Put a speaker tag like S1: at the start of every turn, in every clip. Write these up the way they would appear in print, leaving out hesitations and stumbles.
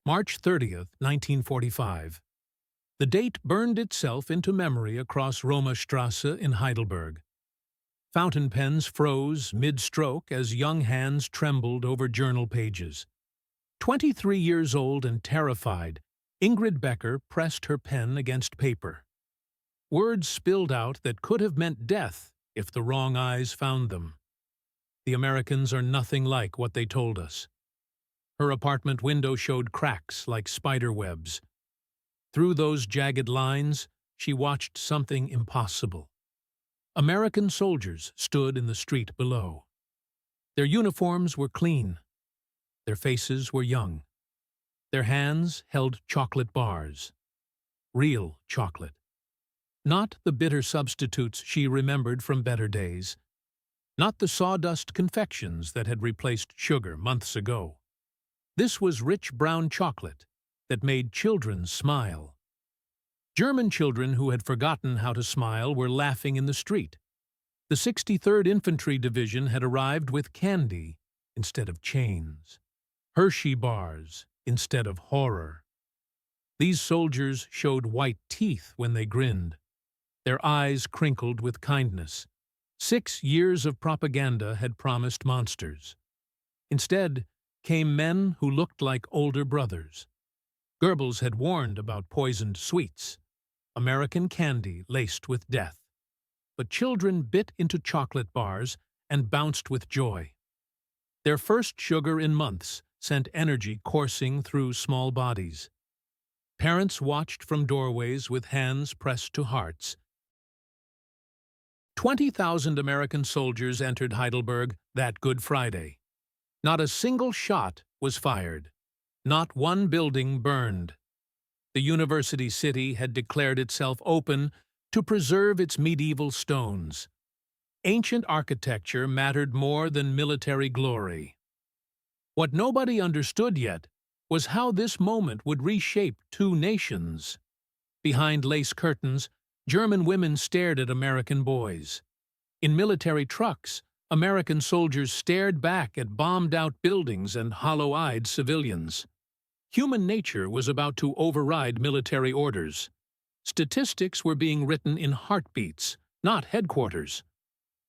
S1: March 30th, 1945. The date burned itself into memory across Roma Strasse in Heidelberg. Fountain pens froze mid-stroke as young hands trembled over journal pages. 23 years old and terrified, Ingrid Becker pressed her pen against paper. Words spilled out that could have meant death if the wrong eyes found them. The Americans are nothing like what they told us. Her apartment window showed cracks like spider webs. Through those jagged lines, she watched something impossible. American soldiers stood in the street below. Their uniforms were clean. Their faces were young. Their hands held chocolate bars. Real chocolate. Not the bitter substitutes she remembered from better days. Not the sawdust confections that had replaced sugar months ago. This was rich brown chocolate that made children smile. German children who had forgotten how to smile were laughing in the street. The 63rd Infantry Division had arrived with candy instead of chains, Hershey bars instead of horror. These soldiers showed white teeth when they grinned. Their eyes crinkled with kindness. 6 years of propaganda had promised monsters. Instead came men who looked like older brothers. Goebbels had warned about poisoned sweets, American candy laced with death. But children bit into chocolate bars and bounced with joy. Their first sugar in months sent energy coursing through small bodies. Parents watched from doorways with hands pressed to hearts. 20,000 American soldiers entered Heidelberg that Good Friday. Not a single shot was fired. Not one building burned. The university city had declared itself open to preserve its medieval stones. Ancient architecture mattered more than military glory. What nobody understood yet was how this moment would reshape two nations. Behind lace curtains, German women stared at American boys. In military trucks, American soldiers stared back at bombed-out buildings and hollow-eyed civilians. Human nature was about to override military orders. Statistics were being written in heartbeats, not headquarters.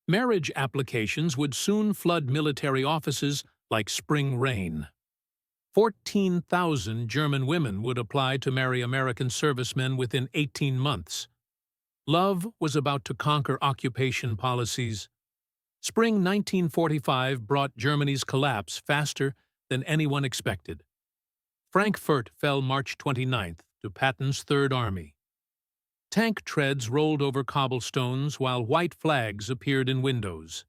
S1: Marriage applications would soon flood military offices like spring rain. 14,000 German women would apply to marry American servicemen within 18 months. Love was about to conquer occupation policies. Spring 1945 brought Germany's collapse faster than anyone expected. Frankfurt fell March 29th to Patton's Third Army. Tank treads rolled over cobblestones while white flags appeared in windows.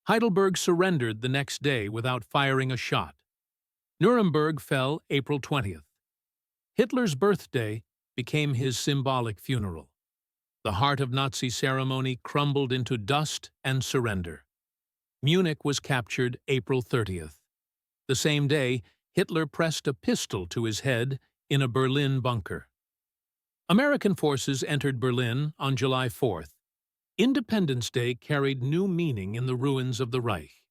S1: Heidelberg surrendered the next day without firing a shot. Nuremberg fell April 20th. Hitler's birthday became his symbolic funeral. The heart of Nazi ceremony crumbled into dust and surrender. Munich was captured April 30th. The same day, Hitler pressed a pistol to his head in a Berlin bunker. American forces entered Berlin on July 4th. Independence Day carried new meaning in the ruins of the Reich.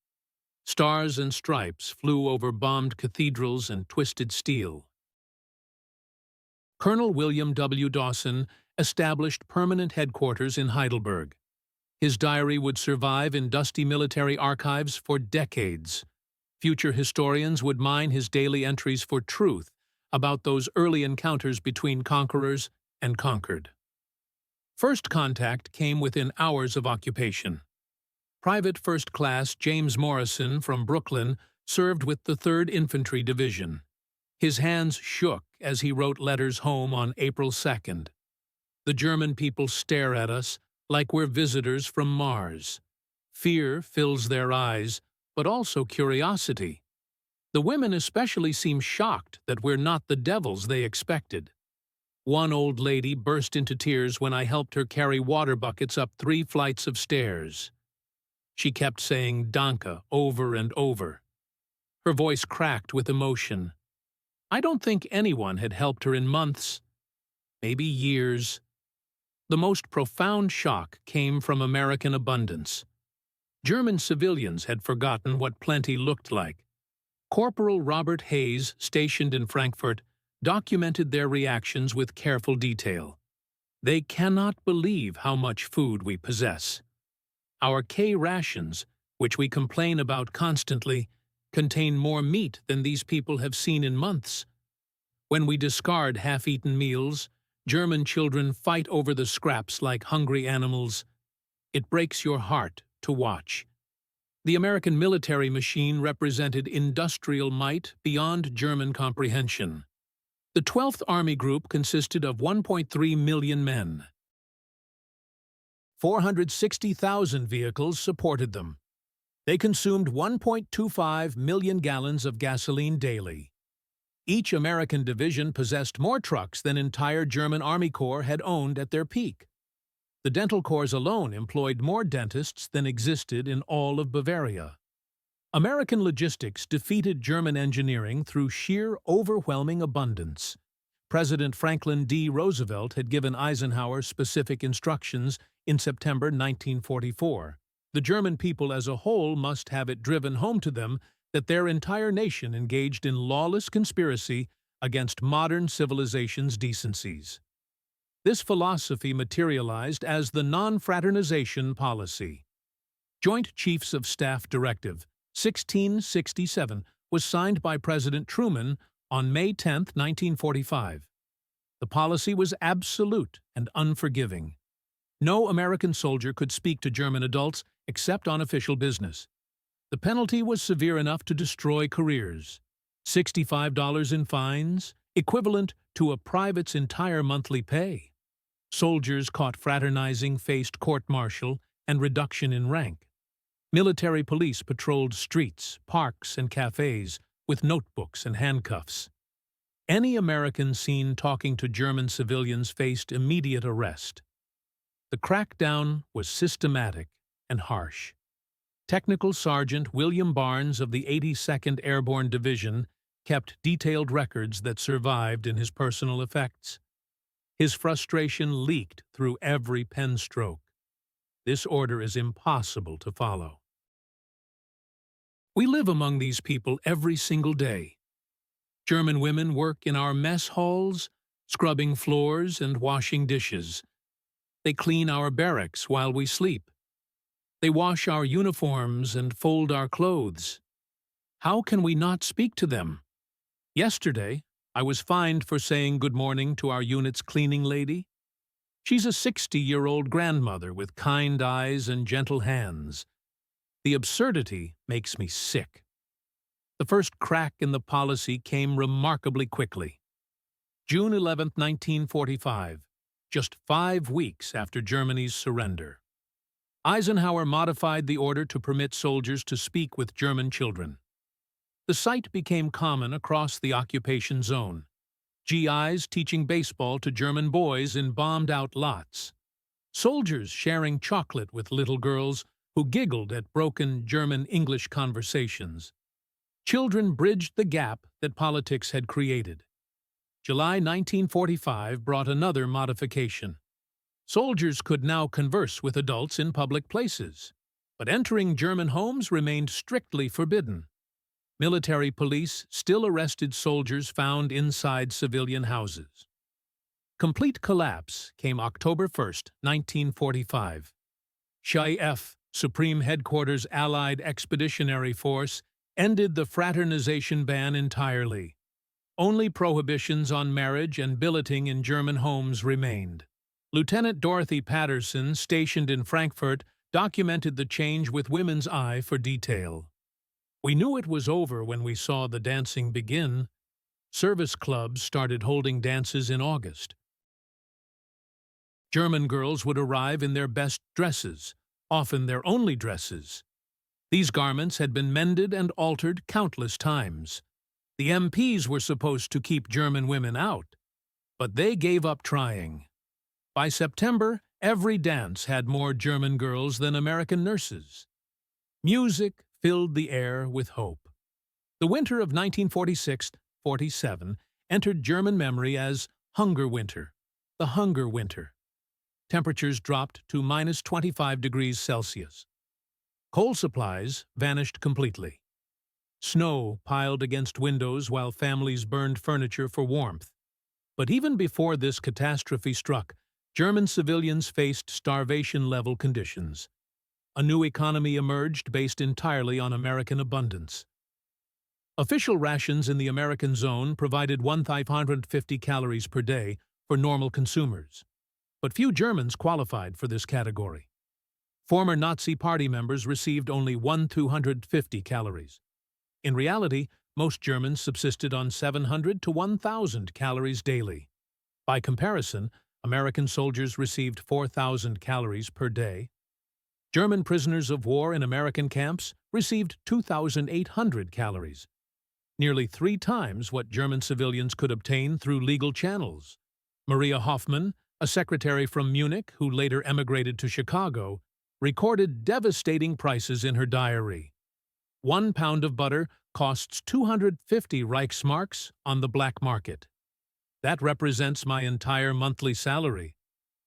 S1: Stars and stripes flew over bombed cathedrals and twisted steel. Colonel William W. Dawson established permanent headquarters in Heidelberg. His diary would survive in dusty military archives for decades. Future historians would mine his daily entries for truth about those early encounters between conquerors and conquered. First contact came within hours of occupation. Private First Class James Morrison from Brooklyn served with the 3rd Infantry Division. His hands shook as he wrote letters home on April 2nd. The German people stare at us like we're visitors from Mars. Fear fills their eyes, but also curiosity. The women especially seem shocked that we're not the devils they expected. One old lady burst into tears when I helped her carry water buckets up 3 flights of stairs. She kept saying "Danke" over and over. Her voice cracked with emotion. I don't think anyone had helped her in months, maybe years. The most profound shock came from American abundance. German civilians had forgotten what plenty looked like. Corporal Robert Hayes, stationed in Frankfurt, documented their reactions with careful detail. They cannot believe how much food we possess. Our K rations, which we complain about constantly, contain more meat than these people have seen in months. When we discard half-eaten meals, German children fight over the scraps like hungry animals. It breaks your heart to watch. The American military machine represented industrial might beyond German comprehension. The 12th Army Group consisted of 1.3 million men. 460,000 vehicles supported them. They consumed 1.25 million gallons of gasoline daily. Each American division possessed more trucks than entire German Army Corps had owned at their peak. The dental corps alone employed more dentists than existed in all of Bavaria. American logistics defeated German engineering through sheer, overwhelming abundance. President Franklin D. Roosevelt had given Eisenhower specific instructions in September 1944. The German people as a whole must have it driven home to them that their entire nation engaged in lawless conspiracy against modern civilization's decencies. This philosophy materialized as the non-fraternization policy. Joint Chiefs of Staff Directive 1667 was signed by President Truman on May 10, 1945. The policy was absolute and unforgiving. No American soldier could speak to German adults except on official business. The penalty was severe enough to destroy careers. $65 in fines, equivalent to a private's entire monthly pay. Soldiers caught fraternizing faced court-martial and reduction in rank. Military police patrolled streets, parks, and cafes with notebooks and handcuffs. Any American seen talking to German civilians faced immediate arrest. The crackdown was systematic and harsh. Technical Sergeant William Barnes of the 82nd Airborne Division kept detailed records that survived in his personal effects. His frustration leaked through every pen stroke. This order is impossible to follow. We live among these people every single day. German women work in our mess halls, scrubbing floors and washing dishes. They clean our barracks while we sleep. They wash our uniforms and fold our clothes. How can we not speak to them? Yesterday, I was fined for saying good morning to our unit's cleaning lady. She's a 60-year-old grandmother with kind eyes and gentle hands. The absurdity makes me sick. The first crack in the policy came remarkably quickly. June 11, 1945, just 5 weeks after Germany's surrender. Eisenhower modified the order to permit soldiers to speak with German children. The sight became common across the occupation zone. GIs teaching baseball to German boys in bombed-out lots. Soldiers sharing chocolate with little girls who giggled at broken German-English conversations. Children bridged the gap that politics had created. July 1945 brought another modification. Soldiers could now converse with adults in public places, but entering German homes remained strictly forbidden. Military police still arrested soldiers found inside civilian houses. Complete collapse came October 1, 1945. SHAEF, Supreme Headquarters Allied Expeditionary Force, ended the fraternization ban entirely. Only prohibitions on marriage and billeting in German homes remained. Lieutenant Dorothy Patterson, stationed in Frankfurt, documented the change with women's eye for detail. We knew it was over when we saw the dancing begin. Service clubs started holding dances in August. German girls would arrive in their best dresses, often their only dresses. These garments had been mended and altered countless times. The MPs were supposed to keep German women out, but they gave up trying. By September, every dance had more German girls than American nurses. Music filled the air with hope. The winter of 1946-47 entered German memory as Hunger Winter, the Hunger Winter. Temperatures dropped to minus 25 degrees Celsius. Coal supplies vanished completely. Snow piled against windows while families burned furniture for warmth. But even before this catastrophe struck, German civilians faced starvation-level conditions. A new economy emerged based entirely on American abundance. Official rations in the American zone provided 1,550 calories per day for normal consumers. But few Germans qualified for this category. Former Nazi Party members received only 1,250 calories. In reality, most Germans subsisted on 700 to 1,000 calories daily. By comparison, American soldiers received 4,000 calories per day. German prisoners of war in American camps received 2,800 calories, nearly 3 times what German civilians could obtain through legal channels. Maria Hoffmann, a secretary from Munich who later emigrated to Chicago, recorded devastating prices in her diary. 1 pound of butter costs 250 Reichsmarks on the black market. That represents my entire monthly salary.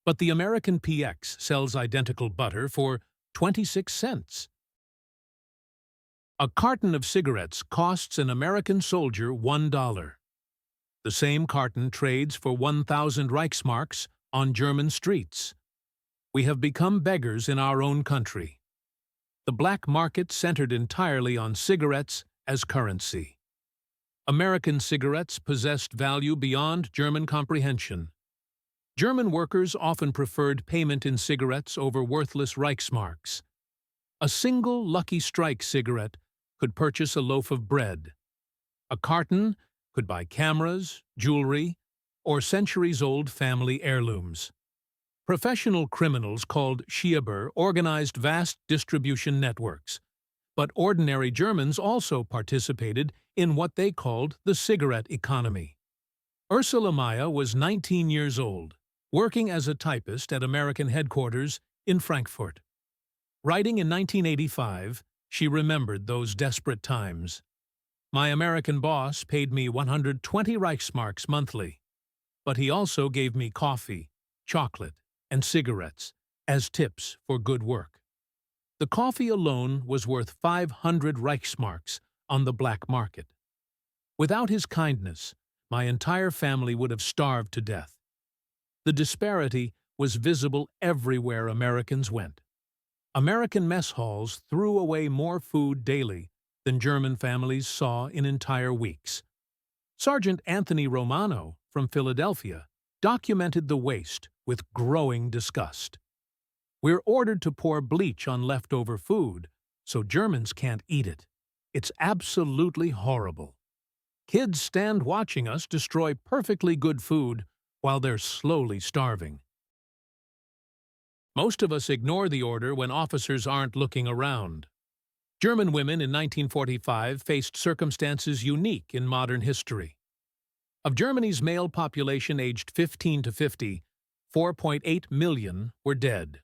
S1: But the American PX sells identical butter for 26 cents. A carton of cigarettes costs an American soldier $1. The same carton trades for 1,000 Reichsmarks on German streets. We have become beggars in our own country. The black market centered entirely on cigarettes as currency. American cigarettes possessed value beyond German comprehension. German workers often preferred payment in cigarettes over worthless Reichsmarks. A single Lucky Strike cigarette could purchase a loaf of bread. A carton could buy cameras, jewelry, or centuries-old family heirlooms. Professional criminals called Schieber organized vast distribution networks, but ordinary Germans also participated in what they called the cigarette economy. Ursula Mayer was 19 years old, working as a typist at American headquarters in Frankfurt. Writing in 1985, she remembered those desperate times. My American boss paid me 120 Reichsmarks monthly, but he also gave me coffee, chocolate, and cigarettes as tips for good work. The coffee alone was worth 500 Reichsmarks on the black market. Without his kindness, my entire family would have starved to death. The disparity was visible everywhere Americans went. American mess halls threw away more food daily than German families saw in entire weeks. Sergeant Anthony Romano from Philadelphia documented the waste with growing disgust. We're ordered to pour bleach on leftover food, so Germans can't eat it. It's absolutely horrible. Kids stand watching us destroy perfectly good food while they're slowly starving. Most of us ignore the order when officers aren't looking around. German women in 1945 faced circumstances unique in modern history. Of Germany's male population aged 15 to 50, 4.8 million were dead.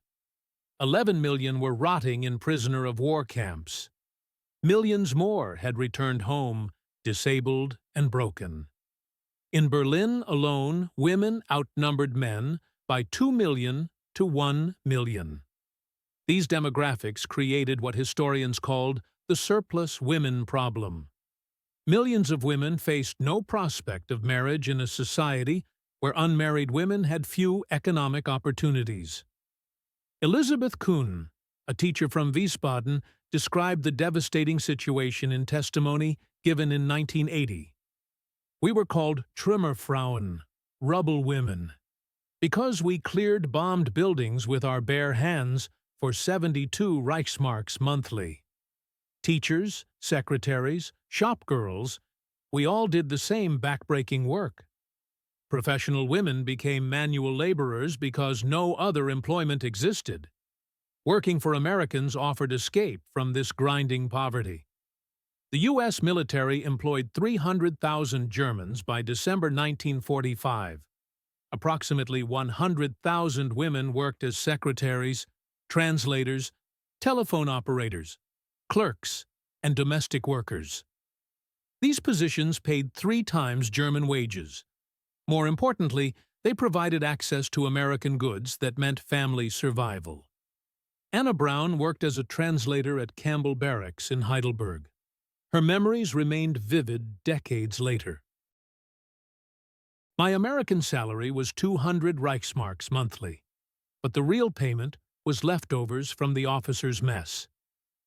S1: 11 million were rotting in prisoner of war camps. Millions more had returned home, disabled and broken. In Berlin alone, women outnumbered men by 2 million to 1 million. These demographics created what historians called the surplus women problem. Millions of women faced no prospect of marriage in a society where unmarried women had few economic opportunities. Elisabeth Kuhn, a teacher from Wiesbaden, described the devastating situation in testimony given in 1980. We were called Trümmerfrauen, rubble women, because we cleared bombed buildings with our bare hands for 72 Reichsmarks monthly. Teachers, secretaries, shop girls, we all did the same backbreaking work. Professional women became manual laborers because no other employment existed. Working for Americans offered escape from this grinding poverty. The U.S. military employed 300,000 Germans by December 1945. Approximately 100,000 women worked as secretaries, translators, telephone operators, clerks, and domestic workers. These positions paid 3 times German wages. More importantly, they provided access to American goods that meant family survival. Anna Brown worked as a translator at Campbell Barracks in Heidelberg. Her memories remained vivid decades later. My American salary was 200 Reichsmarks monthly, but the real payment was leftovers from the officers' mess.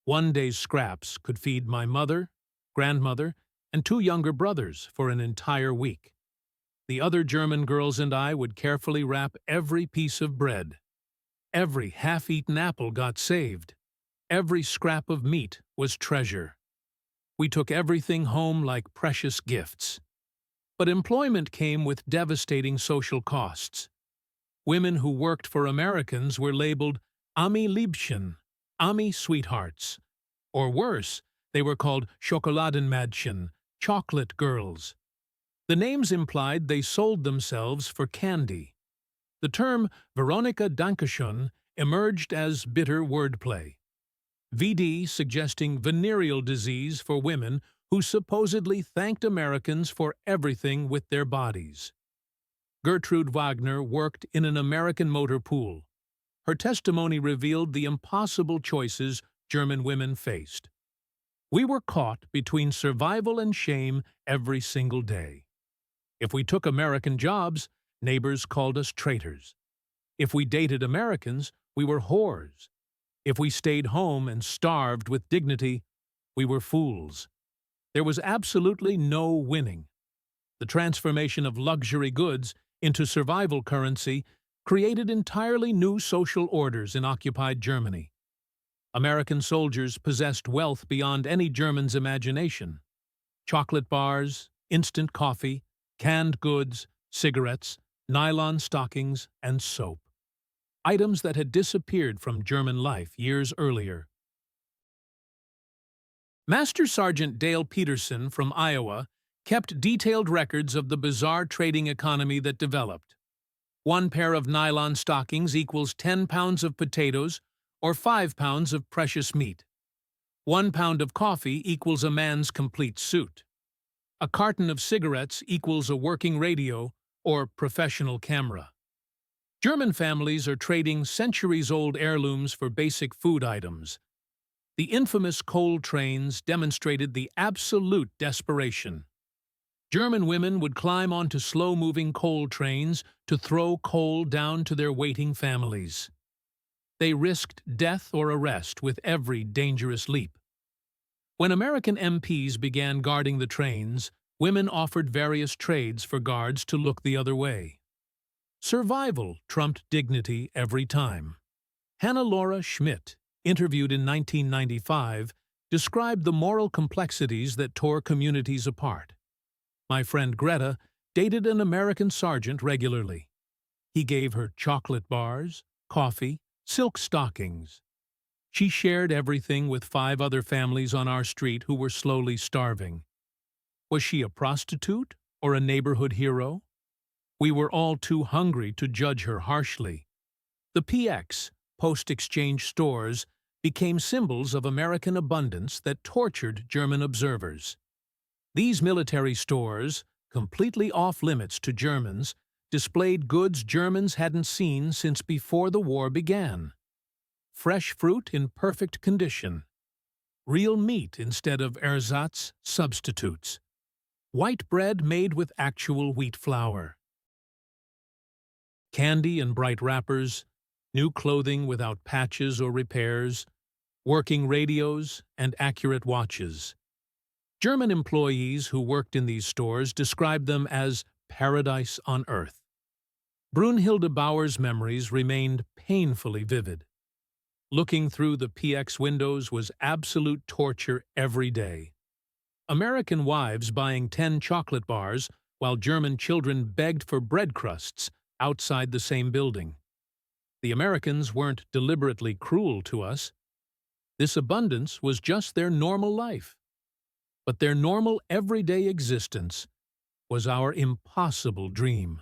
S1: One day's scraps could feed my mother, grandmother, and two younger brothers for an entire week. The other German girls and I would carefully wrap every piece of bread. Every half-eaten apple got saved. Every scrap of meat was treasure. We took everything home like precious gifts. But employment came with devastating social costs. Women who worked for Americans were labeled Ami Liebchen, Ami sweethearts. Or worse, they were called Schokoladenmädchen, chocolate girls. The names implied they sold themselves for candy. The term Veronika Dankeschön emerged as bitter wordplay. VD suggesting venereal disease for women who supposedly thanked Americans for everything with their bodies. Gertrude Wagner worked in an American motor pool. Her testimony revealed the impossible choices German women faced. We were caught between survival and shame every single day. If we took American jobs, neighbors called us traitors. If we dated Americans, we were whores. If we stayed home and starved with dignity, we were fools. There was absolutely no winning. The transformation of luxury goods into survival currency created entirely new social orders in occupied Germany. American soldiers possessed wealth beyond any German's imagination. Chocolate bars, instant coffee, canned goods, cigarettes, nylon stockings, and soap. Items that had disappeared from German life years earlier. Master Sergeant Dale Peterson from Iowa kept detailed records of the bizarre trading economy that developed. 1 pair of nylon stockings equals 10 pounds of potatoes or 5 pounds of precious meat. 1 pound of coffee equals a man's complete suit. A carton of cigarettes equals a working radio or professional camera. German families are trading centuries-old heirlooms for basic food items. The infamous coal trains demonstrated the absolute desperation. German women would climb onto slow-moving coal trains to throw coal down to their waiting families. They risked death or arrest with every dangerous leap. When American MPs began guarding the trains, women offered various trades for guards to look the other way. Survival trumped dignity every time. Hannah Laura Schmidt, interviewed in 1995, described the moral complexities that tore communities apart. My friend Greta dated an American sergeant regularly. He gave her chocolate bars, coffee, silk stockings. She shared everything with 5 other families on our street who were slowly starving. Was she a prostitute or a neighborhood hero? We were all too hungry to judge her harshly. The PX, post-exchange stores, became symbols of American abundance that tortured German observers. These military stores, completely off-limits to Germans, displayed goods Germans hadn't seen since before the war began. Fresh fruit in perfect condition. Real meat instead of ersatz substitutes. White bread made with actual wheat flour. Candy in bright wrappers, new clothing without patches or repairs, working radios, and accurate watches. German employees who worked in these stores described them as paradise on earth. Brunhilde Bauer's memories remained painfully vivid. Looking through the PX windows was absolute torture every day. American wives buying 10 chocolate bars while German children begged for bread crusts outside the same building. The Americans weren't deliberately cruel to us. This abundance was just their normal life. But their normal everyday existence was our impossible dream.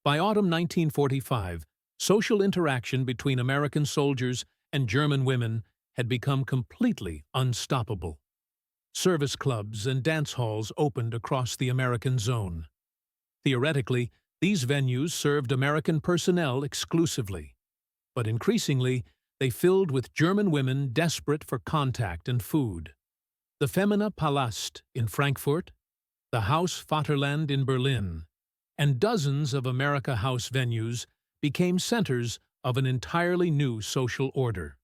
S1: By autumn 1945, social interaction between American soldiers and German women had become completely unstoppable. Service clubs and dance halls opened across the American zone. Theoretically, these venues served American personnel exclusively, but increasingly, they filled with German women desperate for contact and food. The Femina Palast in Frankfurt, the Haus Vaterland in Berlin, and dozens of America House venues became centers of an entirely new social order.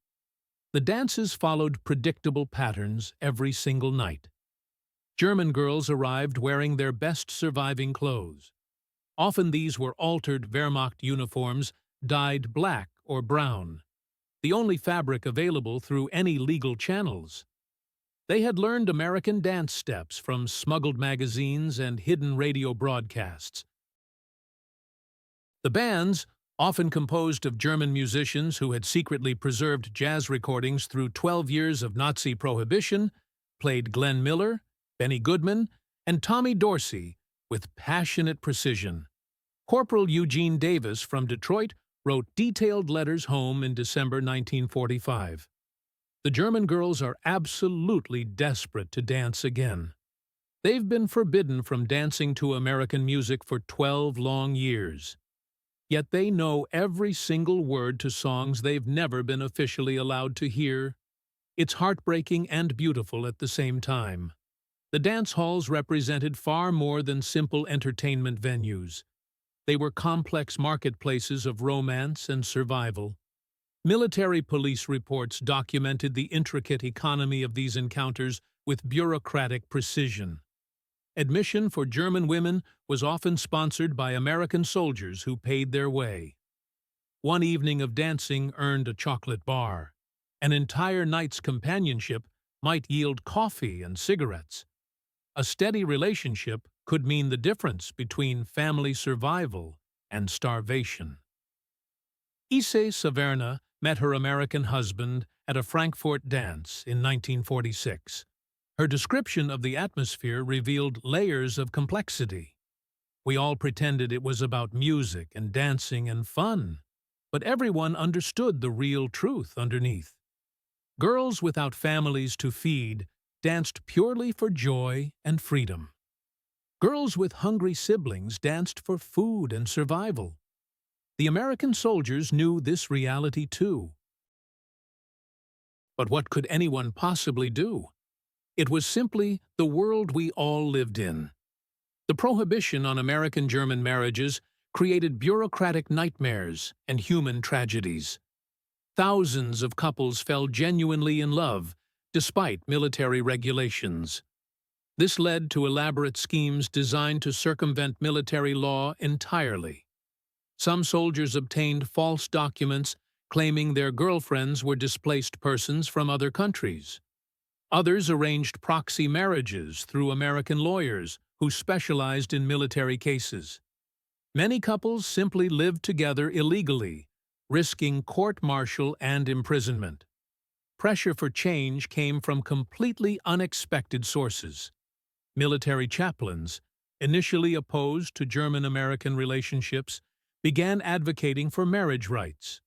S1: The dances followed predictable patterns every single night. German girls arrived wearing their best surviving clothes. Often these were altered Wehrmacht uniforms dyed black or brown, the only fabric available through any legal channels. They had learned American dance steps from smuggled magazines and hidden radio broadcasts. The bands, often composed of German musicians who had secretly preserved jazz recordings through 12 years of Nazi prohibition, played Glenn Miller, Benny Goodman, and Tommy Dorsey with passionate precision. Corporal Eugene Davis from Detroit wrote detailed letters home in December 1945. The German girls are absolutely desperate to dance again. They've been forbidden from dancing to American music for 12 long years. Yet they know every single word to songs they've never been officially allowed to hear. It's heartbreaking and beautiful at the same time. The dance halls represented far more than simple entertainment venues. They were complex marketplaces of romance and survival. Military police reports documented the intricate economy of these encounters with bureaucratic precision. Admission for German women was often sponsored by American soldiers who paid their way. One evening of dancing earned a chocolate bar. An entire night's companionship might yield coffee and cigarettes. A steady relationship could mean the difference between family survival and starvation. Issei Saverna met her American husband at a Frankfurt dance in 1946. Her description of the atmosphere revealed layers of complexity. We all pretended it was about music and dancing and fun, but everyone understood the real truth underneath. Girls without families to feed danced purely for joy and freedom. Girls with hungry siblings danced for food and survival. The American soldiers knew this reality too. But what could anyone possibly do? It was simply the world we all lived in. The prohibition on American-German marriages created bureaucratic nightmares and human tragedies. Thousands of couples fell genuinely in love, despite military regulations. This led to elaborate schemes designed to circumvent military law entirely. Some soldiers obtained false documents claiming their girlfriends were displaced persons from other countries. Others arranged proxy marriages through American lawyers who specialized in military cases. Many couples simply lived together illegally, risking court-martial and imprisonment. Pressure for change came from completely unexpected sources. Military chaplains, initially opposed to German-American relationships, began advocating for marriage rights.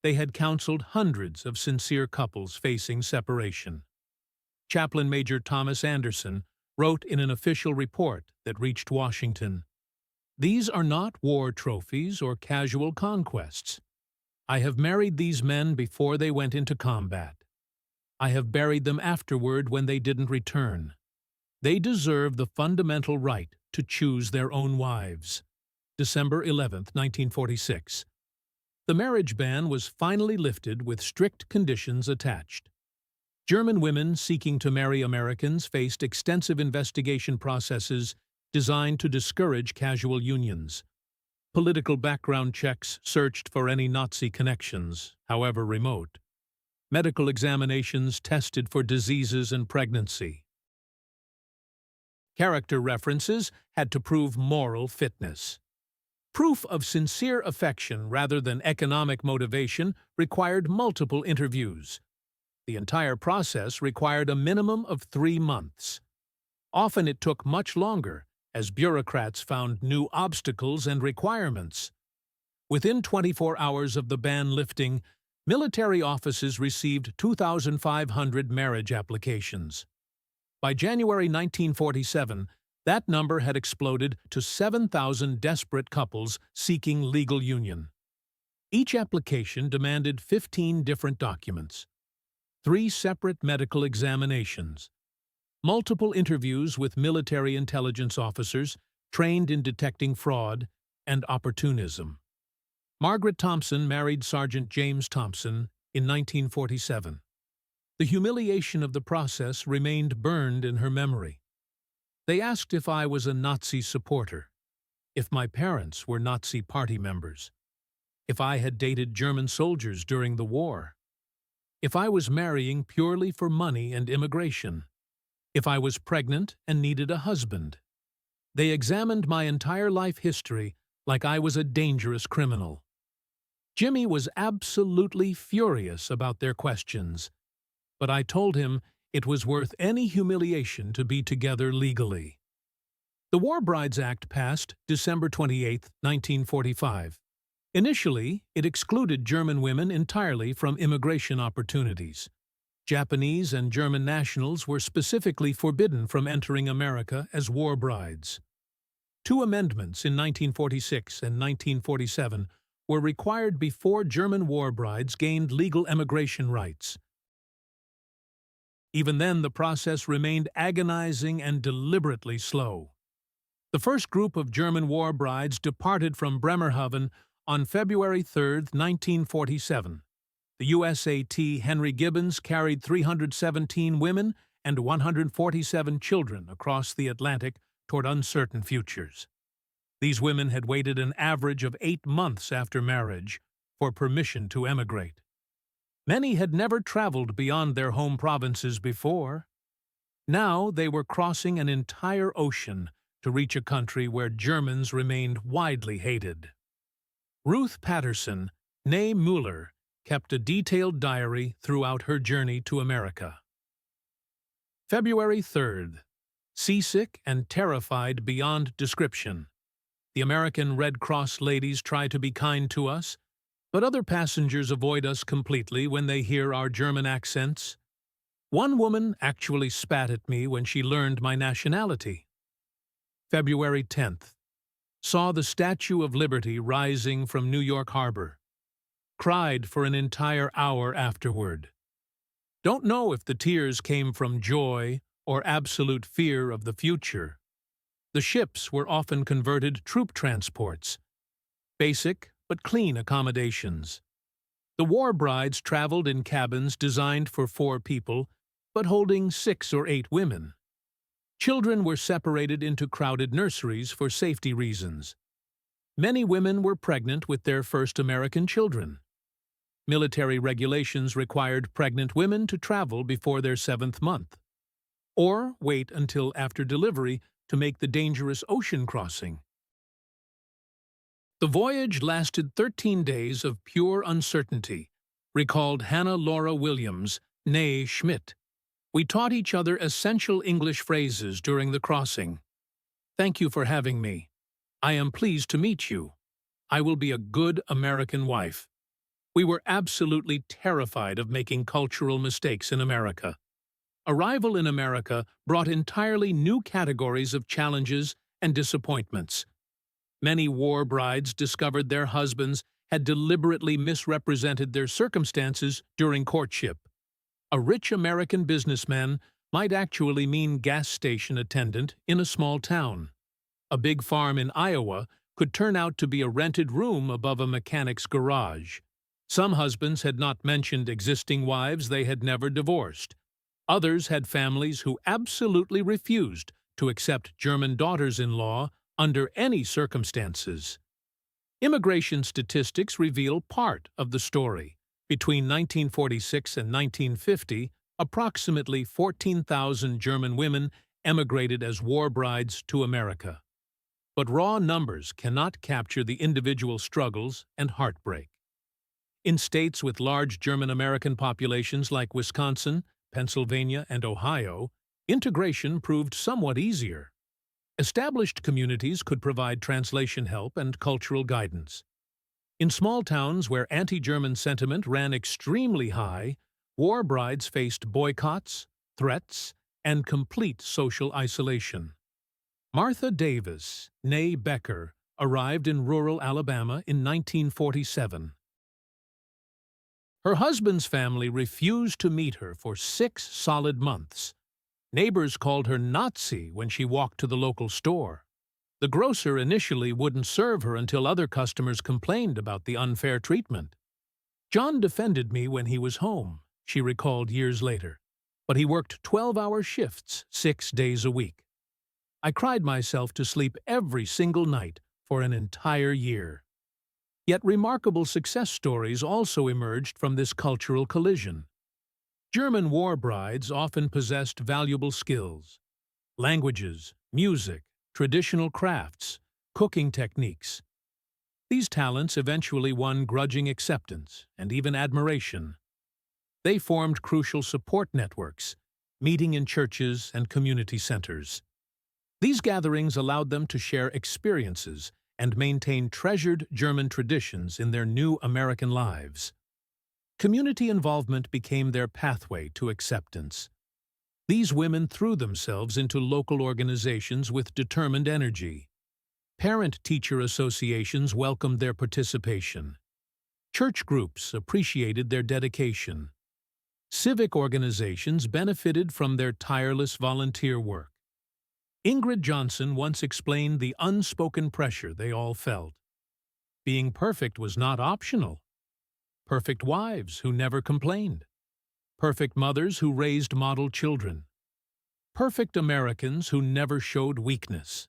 S1: They had counseled hundreds of sincere couples facing separation. Chaplain Major Thomas Anderson wrote in an official report that reached Washington, "These are not war trophies or casual conquests. I have married these men before they went into combat. I have buried them afterward when they didn't return. They deserve the fundamental right to choose their own wives." December 11, 1946. The marriage ban was finally lifted with strict conditions attached. German women seeking to marry Americans faced extensive investigation processes designed to discourage casual unions. Political background checks searched for any Nazi connections, however remote. Medical examinations tested for diseases and pregnancy. Character references had to prove moral fitness. Proof of sincere affection rather than economic motivation required multiple interviews. The entire process required a minimum of 3 months. Often it took much longer, as bureaucrats found new obstacles and requirements. Within 24 hours of the ban lifting, military offices received 2,500 marriage applications. By January 1947, that number had exploded to 7,000 desperate couples seeking legal union. Each application demanded 15 different documents, 3 separate medical examinations, multiple interviews with military intelligence officers trained in detecting fraud and opportunism. Margaret Thompson married Sergeant James Thompson in 1947. The humiliation of the process remained burned in her memory. They asked if I was a Nazi supporter, if my parents were Nazi party members, if I had dated German soldiers during the war, if I was marrying purely for money and immigration, if I was pregnant and needed a husband. They examined my entire life history like I was a dangerous criminal. Jimmy was absolutely furious about their questions, but I told him it was worth any humiliation to be together legally. The War Brides Act passed December 28, 1945. Initially, it excluded German women entirely from immigration opportunities. Japanese and German nationals were specifically forbidden from entering America as war brides. Two amendments in 1946 and 1947 were required before German war brides gained legal emigration rights. Even then, the process remained agonizing and deliberately slow. The first group of German war brides departed from Bremerhaven on February 3, 1947. The USAT Henry Gibbons carried 317 women and 147 children across the Atlantic toward uncertain futures. These women had waited an average of 8 months after marriage for permission to emigrate. Many had never traveled beyond their home provinces before. Now they were crossing an entire ocean to reach a country where Germans remained widely hated. Ruth Patterson, née Mueller, kept a detailed diary throughout her journey to America. February 3rd. Seasick and terrified beyond description. The American Red Cross ladies try to be kind to us, but other passengers avoid us completely when they hear our German accents. One woman actually spat at me when she learned my nationality. February 10th. Saw the Statue of Liberty rising from New York Harbor. Cried for an entire hour afterward. Don't know if the tears came from joy or absolute fear of the future. The ships were often converted troop transports. Basic but clean accommodations. The war brides traveled in cabins designed for 4 people, but holding 6 or 8 women. Children were separated into crowded nurseries for safety reasons. Many women were pregnant with their first American children. Military regulations required pregnant women to travel before their 7th month, or wait until after delivery to make the dangerous ocean crossing. The voyage lasted 13 days of pure uncertainty, recalled Hannah Laura Williams, née Schmidt. We taught each other essential English phrases during the crossing. Thank you for having me. I am pleased to meet you. I will be a good American wife. We were absolutely terrified of making cultural mistakes in America. Arrival in America brought entirely new categories of challenges and disappointments. Many war brides discovered their husbands had deliberately misrepresented their circumstances during courtship. A rich American businessman might actually mean gas station attendant in a small town. A big farm in Iowa could turn out to be a rented room above a mechanic's garage. Some husbands had not mentioned existing wives they had never divorced. Others had families who absolutely refused to accept German daughters-in-law under any circumstances. Immigration statistics reveal part of the story. Between 1946 and 1950, approximately 14,000 German women emigrated as war brides to America. But raw numbers cannot capture the individual struggles and heartbreak. In states with large German-American populations like Wisconsin, Pennsylvania, and Ohio, integration proved somewhat easier. Established communities could provide translation help and cultural guidance. In small towns where anti-German sentiment ran extremely high, war brides faced boycotts, threats, and complete social isolation. Martha Davis, née Becker, arrived in rural Alabama in 1947. Her husband's family refused to meet her for 6 solid months. Neighbors called her Nazi when she walked to the local store. The grocer initially wouldn't serve her until other customers complained about the unfair treatment. John defended me when he was home, she recalled years later, but he worked 12-hour shifts 6 days a week. I cried myself to sleep every single night for an entire year. Yet remarkable success stories also emerged from this cultural collision. German war brides often possessed valuable skills: languages, music, traditional crafts, cooking techniques. These talents eventually won grudging acceptance and even admiration. They formed crucial support networks, meeting in churches and community centers. These gatherings allowed them to share experiences and maintain treasured German traditions in their new American lives. Community involvement became their pathway to acceptance. These women threw themselves into local organizations with determined energy. Parent-teacher associations welcomed their participation. Church groups appreciated their dedication. Civic organizations benefited from their tireless volunteer work. Ingrid Johnson once explained the unspoken pressure they all felt. Being perfect was not optional. Perfect wives who never complained. Perfect mothers who raised model children. Perfect Americans who never showed weakness.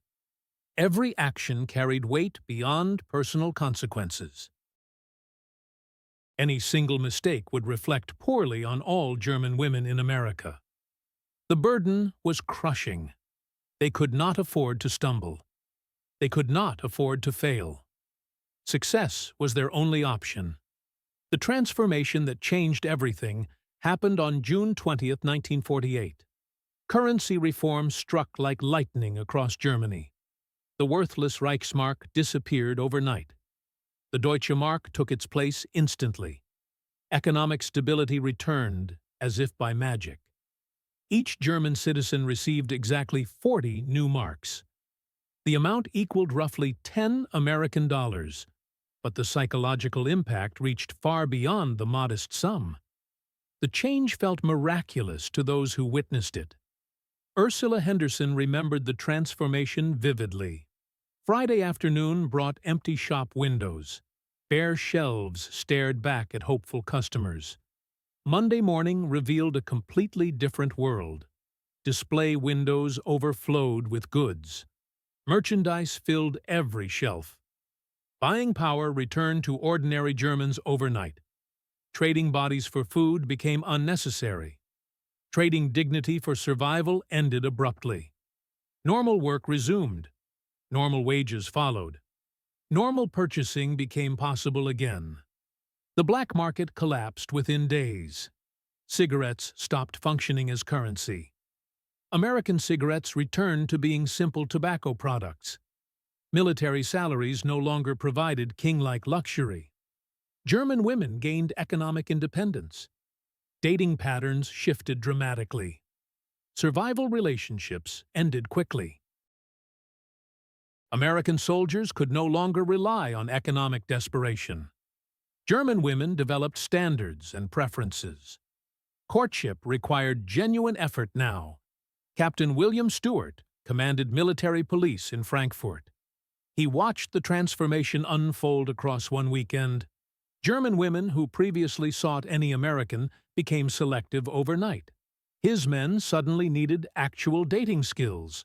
S1: Every action carried weight beyond personal consequences. Any single mistake would reflect poorly on all German women in America. The burden was crushing. They could not afford to stumble. They could not afford to fail. Success was their only option. The transformation that changed everything happened on June 20, 1948. Currency reform struck like lightning across Germany. The worthless Reichsmark disappeared overnight. The Deutsche Mark took its place instantly. Economic stability returned as if by magic. Each German citizen received exactly 40 new marks. The amount equaled roughly $10 American, but the psychological impact reached far beyond the modest sum. The change felt miraculous to those who witnessed it. Ursula Henderson remembered the transformation vividly. Friday afternoon brought empty shop windows. Bare shelves stared back at hopeful customers. Monday morning revealed a completely different world. Display windows overflowed with goods. Merchandise filled every shelf. Buying power returned to ordinary Germans overnight. Trading bodies for food became unnecessary. Trading dignity for survival ended abruptly. Normal work resumed. Normal wages followed. Normal purchasing became possible again. The black market collapsed within days. Cigarettes stopped functioning as currency. American cigarettes returned to being simple tobacco products. Military salaries no longer provided king-like luxury. German women gained economic independence. Dating patterns shifted dramatically. Survival relationships ended quickly. American soldiers could no longer rely on economic desperation. German women developed standards and preferences. Courtship required genuine effort now. Captain William Stewart commanded military police in Frankfurt. He watched the transformation unfold across one weekend. German women who previously sought any American became selective overnight. His men suddenly needed actual dating skills.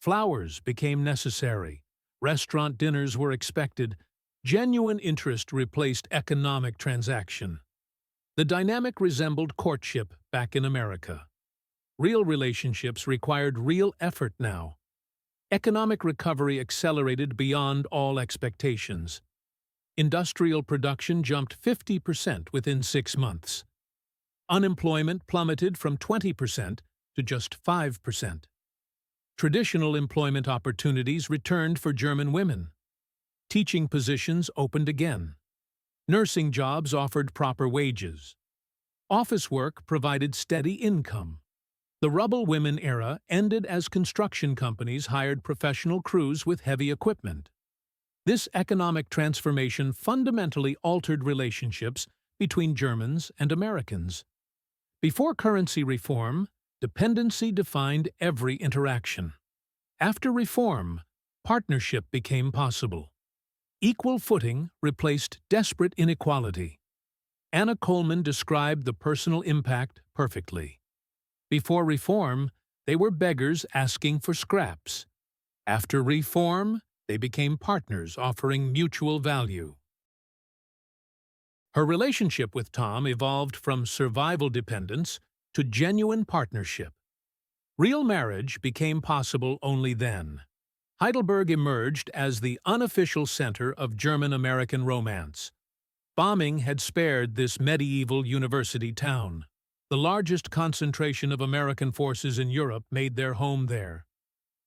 S1: Flowers became necessary. Restaurant dinners were expected. Genuine interest replaced economic transaction. The dynamic resembled courtship back in America. Real relationships required real effort now. Economic recovery accelerated beyond all expectations. Industrial production jumped 50% within 6 months. Unemployment plummeted from 20% to just 5%. Traditional employment opportunities returned for German women. Teaching positions opened again. Nursing jobs offered proper wages. Office work provided steady income. The rubble women era ended as construction companies hired professional crews with heavy equipment. This economic transformation fundamentally altered relationships between Germans and Americans. Before currency reform, dependency defined every interaction. After reform, partnership became possible. Equal footing replaced desperate inequality. Anna Coleman described the personal impact perfectly. Before reform, they were beggars asking for scraps. After reform, they became partners offering mutual value. Her relationship with Tom evolved from survival dependence to genuine partnership. Real marriage became possible only then. Heidelberg emerged as the unofficial center of German-American romance. Bombing had spared this medieval university town. The largest concentration of American forces in Europe made their home there.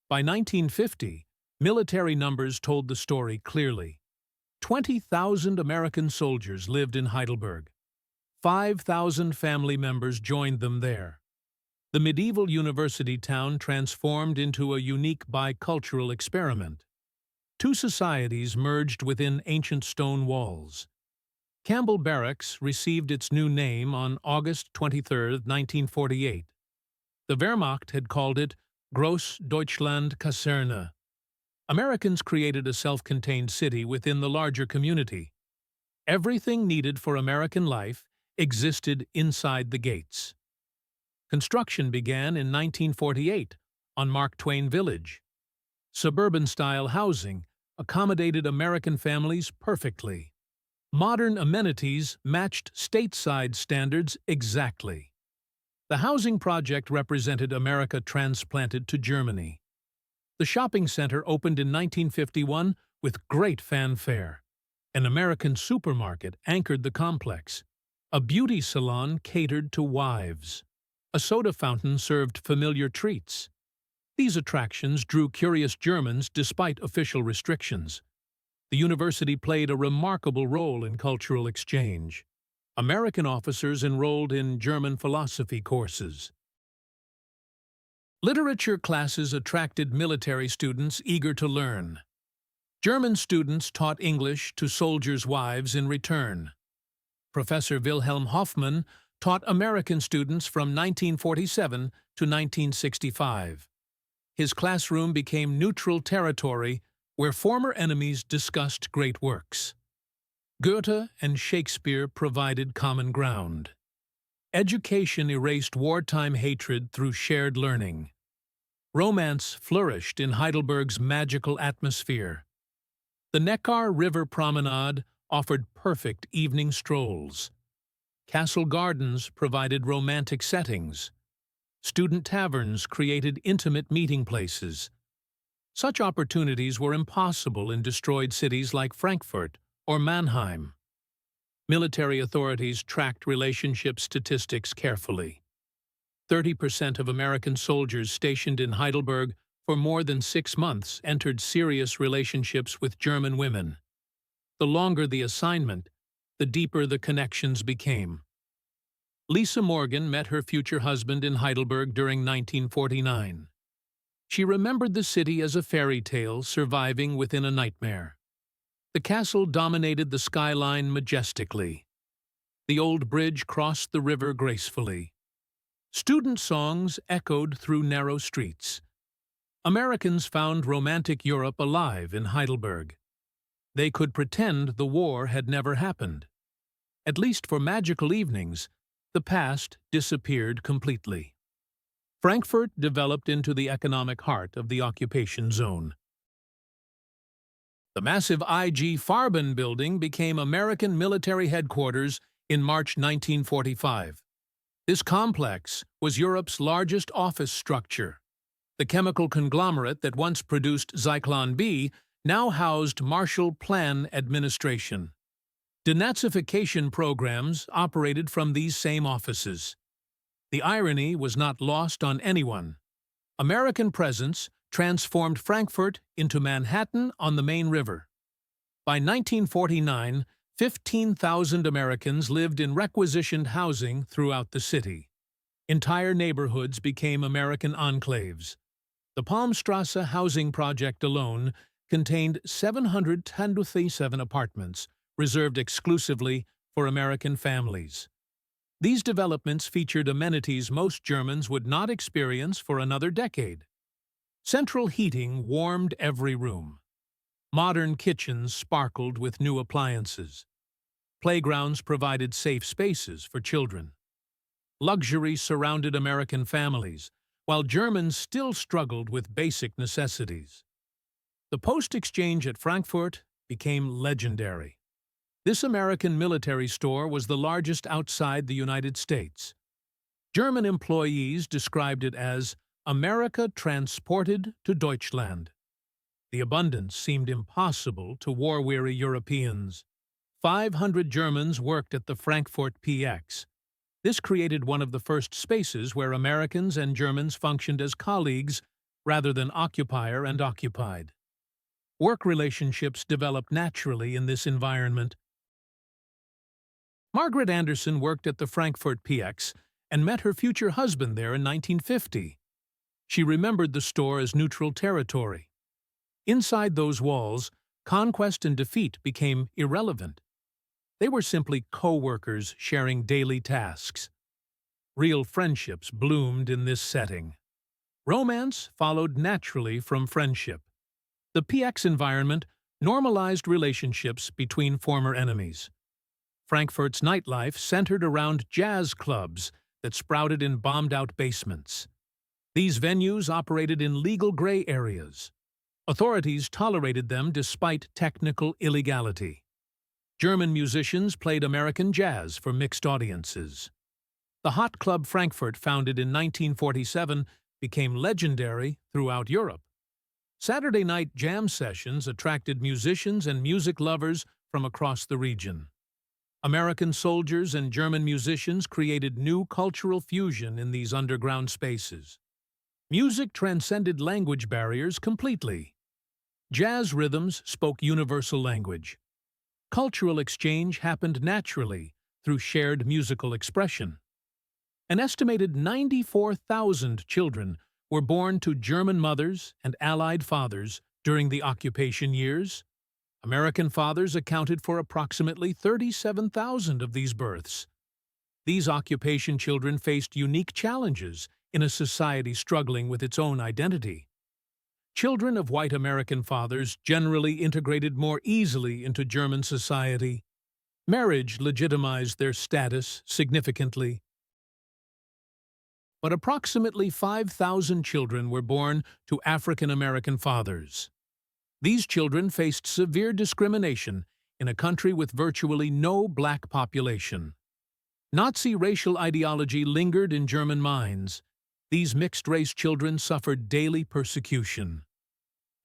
S1: By 1950, military numbers told the story clearly. 20,000 American soldiers lived in Heidelberg. 5,000 family members joined them there. The medieval university town transformed into a unique bicultural experiment. Two societies merged within ancient stone walls. Campbell Barracks received its new name on August 23, 1948. The Wehrmacht had called it Großdeutschland-Kaserne. Americans created a self-contained city within the larger community. Everything needed for American life existed inside the gates. Construction began in 1948 on Mark Twain Village. Suburban-style housing accommodated American families perfectly. Modern amenities matched stateside standards exactly. The housing project represented America transplanted to Germany. The shopping center opened in 1951 with great fanfare. An American supermarket anchored the complex. A beauty salon catered to wives. A soda fountain served familiar treats. These attractions drew curious Germans despite official restrictions. The university played a remarkable role in cultural exchange. American officers enrolled in German philosophy courses. Literature classes attracted military students eager to learn. German students taught English to soldiers' wives in return. Professor Wilhelm Hoffmann taught American students from 1947 to 1965. His classroom became neutral territory where former enemies discussed great works. Goethe and Shakespeare provided common ground. Education erased wartime hatred through shared learning. Romance flourished in Heidelberg's magical atmosphere. The Neckar River Promenade offered perfect evening strolls. Castle gardens provided romantic settings. Student taverns created intimate meeting places. Such opportunities were impossible in destroyed cities like Frankfurt or Mannheim. Military authorities tracked relationship statistics carefully. 30% of American soldiers stationed in Heidelberg for more than 6 months entered serious relationships with German women. The longer the assignment, the deeper the connections became. Lisa Morgan met her future husband in Heidelberg during 1949. She remembered the city as a fairy tale surviving within a nightmare. The castle dominated the skyline majestically. The old bridge crossed the river gracefully. Student songs echoed through narrow streets. Americans found romantic Europe alive in Heidelberg. They could pretend the war had never happened. At least for magical evenings, the past disappeared completely. Frankfurt developed into the economic heart of the occupation zone. The massive IG Farben building became American military headquarters in March 1945. This complex was Europe's largest office structure. The chemical conglomerate that once produced Zyklon B now housed Marshall Plan Administration. Denazification programs operated from these same offices. The irony was not lost on anyone. American presence transformed Frankfurt into Manhattan on the main river. By 1949, 15,000 Americans lived in requisitioned housing throughout the city. Entire neighborhoods became American enclaves. The Palmstrasse housing project alone contained 727 apartments reserved exclusively for American families. These developments featured amenities most Germans would not experience for another decade. Central heating warmed every room. Modern kitchens sparkled with new appliances. Playgrounds provided safe spaces for children. Luxury surrounded American families, while Germans still struggled with basic necessities. The post-exchange at Frankfurt became legendary. This American military store was the largest outside the United States. German employees described it as America transported to Deutschland. The abundance seemed impossible to war-weary Europeans. 500 Germans worked at the Frankfurt PX. This created one of the first spaces where Americans and Germans functioned as colleagues rather than occupier and occupied. Work relationships developed naturally in this environment. Margaret Anderson worked at the Frankfurt PX and met her future husband there in 1950. She remembered the store as neutral territory. Inside those walls, conquest and defeat became irrelevant. They were simply co-workers sharing daily tasks. Real friendships bloomed in this setting. Romance followed naturally from friendship. The PX environment normalized relationships between former enemies. Frankfurt's nightlife centered around jazz clubs that sprouted in bombed-out basements. These venues operated in legal gray areas. Authorities tolerated them despite technical illegality. German musicians played American jazz for mixed audiences. The Hot Club Frankfurt, founded in 1947, became legendary throughout Europe. Saturday night jam sessions attracted musicians and music lovers from across the region. American soldiers and German musicians created new cultural fusion in these underground spaces. Music transcended language barriers completely. Jazz rhythms spoke universal language. Cultural exchange happened naturally through shared musical expression. An estimated 94,000 children were born to German mothers and Allied fathers during the occupation years. American fathers accounted for approximately 37,000 of these births. These occupation children faced unique challenges in a society struggling with its own identity. Children of white American fathers generally integrated more easily into German society. Marriage legitimized their status significantly. But approximately 5,000 children were born to African American fathers. These children faced severe discrimination in a country with virtually no black population. Nazi racial ideology lingered in German minds. These mixed-race children suffered daily persecution.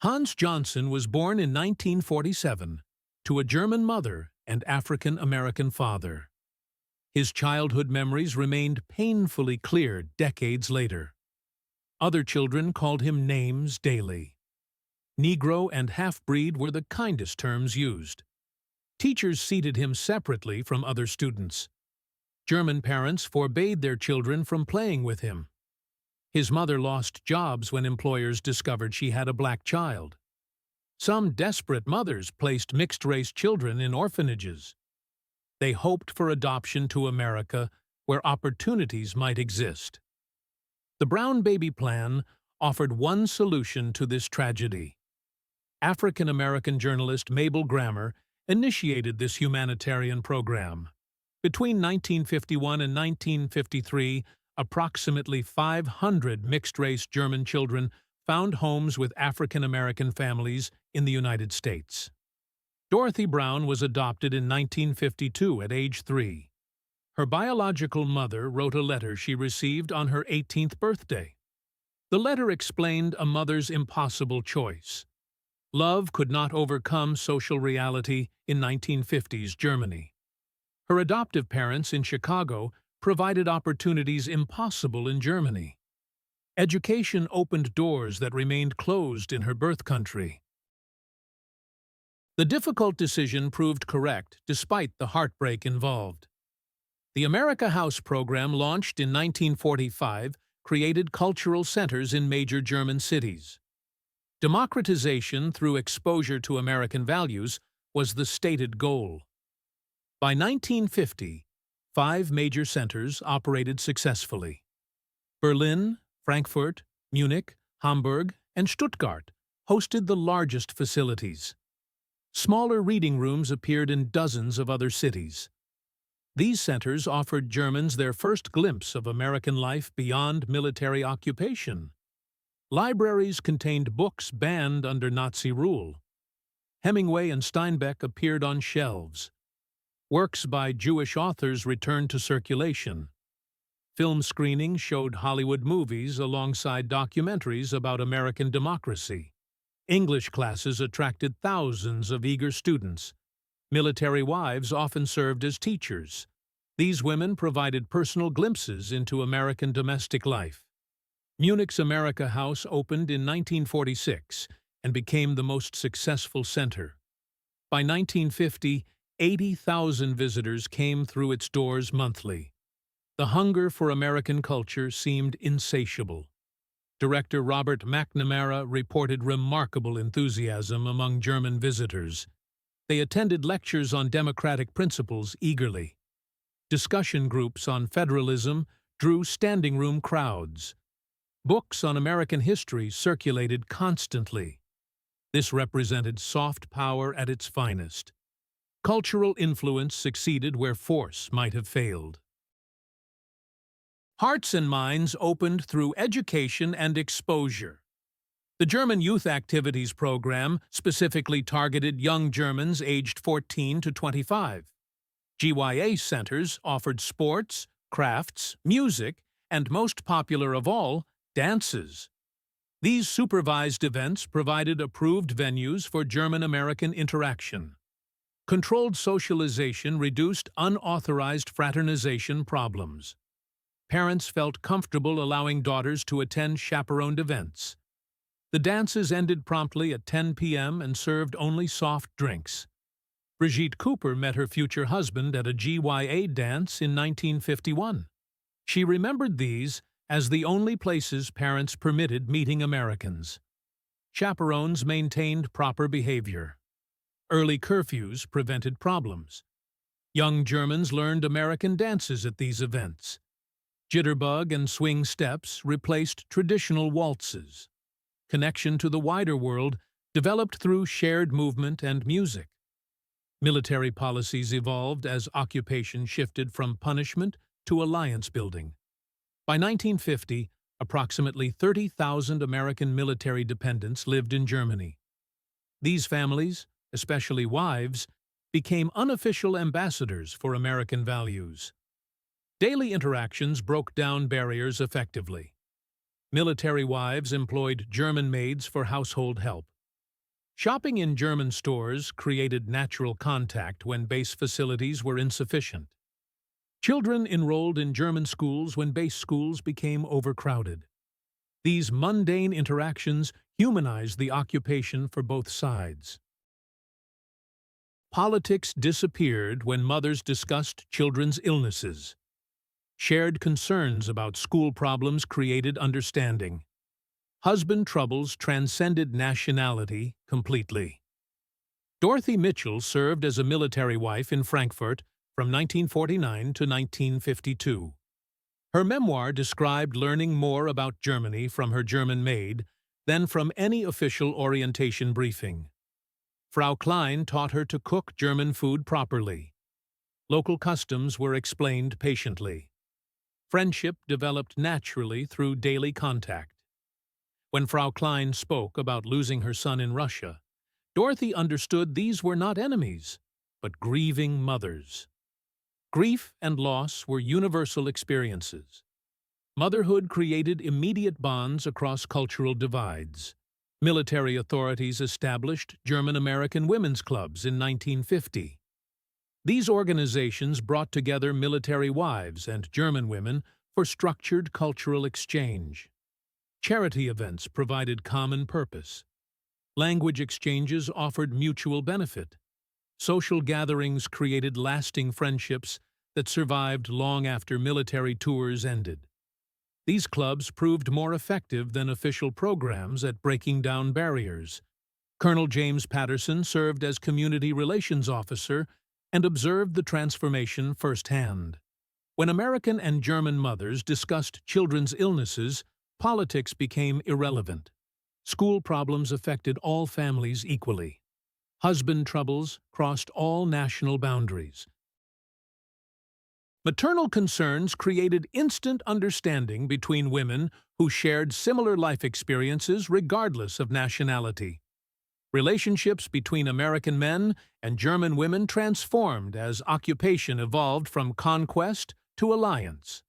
S1: Hans Johnson was born in 1947 to a German mother and African American father. His childhood memories remained painfully clear decades later. Other children called him names daily. Negro and half-breed were the kindest terms used. Teachers seated him separately from other students. German parents forbade their children from playing with him. His mother lost jobs when employers discovered she had a black child. Some desperate mothers placed mixed-race children in orphanages. They hoped for adoption to America, where opportunities might exist. The Brown Baby Plan offered one solution to this tragedy. African-American journalist Mabel Grammer initiated this humanitarian program. Between 1951 and 1953, approximately 500 mixed-race German children found homes with African-American families in the United States. Dorothy Brown was adopted in 1952 at age 3. Her biological mother wrote a letter she received on her 18th birthday. The letter explained a mother's impossible choice. Love could not overcome social reality in 1950s Germany. Her adoptive parents in Chicago provided opportunities impossible in Germany. Education opened doors that remained closed in her birth country. The difficult decision proved correct despite the heartbreak involved. The America House program, launched in 1945, created cultural centers in major German cities. Democratization through exposure to American values was the stated goal. By 1950, 5 major centers operated successfully. Berlin, Frankfurt, Munich, Hamburg, and Stuttgart hosted the largest facilities. Smaller reading rooms appeared in dozens of other cities. These centers offered Germans their first glimpse of American life beyond military occupation. Libraries contained books banned under Nazi rule. Hemingway and Steinbeck appeared on shelves. Works by Jewish authors returned to circulation. Film screenings showed Hollywood movies alongside documentaries about American democracy. English classes attracted thousands of eager students. Military wives often served as teachers. These women provided personal glimpses into American domestic life. Munich's America House opened in 1946 and became the most successful center. By 1950, 80,000 visitors came through its doors monthly. The hunger for American culture seemed insatiable. Director Robert McNamara reported remarkable enthusiasm among German visitors. They attended lectures on democratic principles eagerly. Discussion groups on federalism drew standing room crowds. Books on American history circulated constantly. This represented soft power at its finest. Cultural influence succeeded where force might have failed. Hearts and minds opened through education and exposure. The German Youth Activities Program specifically targeted young Germans aged 14 to 25. GYA centers offered sports, crafts, music, and most popular of all, dances. These supervised events provided approved venues for German-American interaction. Controlled socialization reduced unauthorized fraternization problems. Parents felt comfortable allowing daughters to attend chaperoned events. The dances ended promptly at 10 p.m. and served only soft drinks. Brigitte Cooper met her future husband at a GYA dance in 1951. She remembered these as the only places parents permitted meeting Americans. Chaperones maintained proper behavior. Early curfews prevented problems. Young Germans learned American dances at these events. Jitterbug and swing steps replaced traditional waltzes. Connection to the wider world developed through shared movement and music. Military policies evolved as occupation shifted from punishment to alliance building. By 1950, approximately 30,000 American military dependents lived in Germany. These families, especially wives, became unofficial ambassadors for American values. Daily interactions broke down barriers effectively. Military wives employed German maids for household help. Shopping in German stores created natural contact when base facilities were insufficient. Children enrolled in German schools when base schools became overcrowded. These mundane interactions humanized the occupation for both sides. Politics disappeared when mothers discussed children's illnesses. Shared concerns about school problems created understanding. Husband troubles transcended nationality completely. Dorothy Mitchell served as a military wife in Frankfurt from 1949 to 1952. Her memoir described learning more about Germany from her German maid than from any official orientation briefing. Frau Klein taught her to cook German food properly. Local customs were explained patiently. Friendship developed naturally through daily contact. When Frau Klein spoke about losing her son in Russia, Dorothy understood these were not enemies, but grieving mothers. Grief and loss were universal experiences. Motherhood created immediate bonds across cultural divides. Military authorities established German-American women's clubs in 1950. These organizations brought together military wives and German women for structured cultural exchange. Charity events provided common purpose. Language exchanges offered mutual benefit. Social gatherings created lasting friendships that survived long after military tours ended. These clubs proved more effective than official programs at breaking down barriers. Colonel James Patterson served as community relations officer and observed the transformation firsthand. When American and German mothers discussed children's illnesses, politics became irrelevant. School problems affected all families equally. Husband troubles crossed all national boundaries. Maternal concerns created instant understanding between women who shared similar life experiences regardless of nationality. Relationships between American men and German women transformed as occupation evolved from conquest to alliance.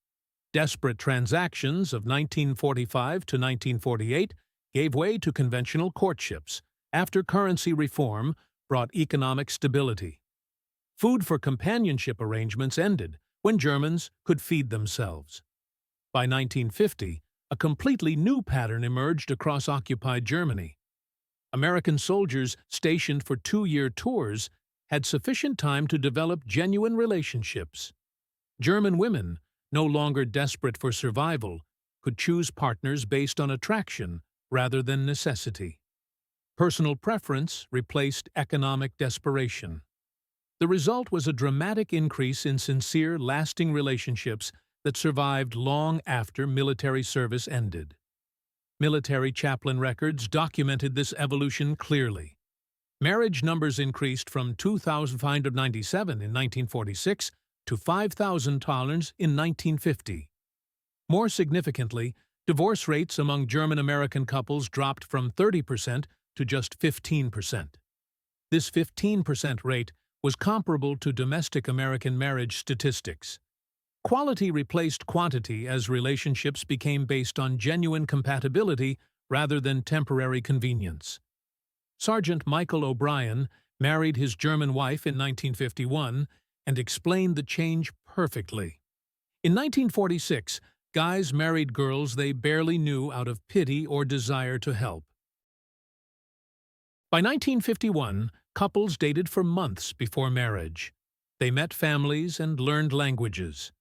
S1: Desperate transactions of 1945 to 1948 gave way to conventional courtships after currency reform brought economic stability. Food for companionship arrangements ended when Germans could feed themselves. By 1950, a completely new pattern emerged across occupied Germany. American soldiers stationed for 2-year tours had sufficient time to develop genuine relationships. German women, no longer desperate for survival, could choose partners based on attraction rather than necessity. Personal preference replaced economic desperation. The result was a dramatic increase in sincere, lasting relationships that survived long after military service ended. Military chaplain records documented this evolution clearly. Marriage numbers increased from 2,597 in 1946 to 5,000 tolerance in 1950. More significantly, divorce rates among German-American couples dropped from 30% to just 15%. This 15% rate was comparable to domestic American marriage statistics. Quality replaced quantity as relationships became based on genuine compatibility rather than temporary convenience. Sergeant Michael O'Brien married his German wife in 1951 and explained the change perfectly. In 1946, guys married girls they barely knew out of pity or desire to help. By 1951, couples dated for months before marriage. They met families and learned languages.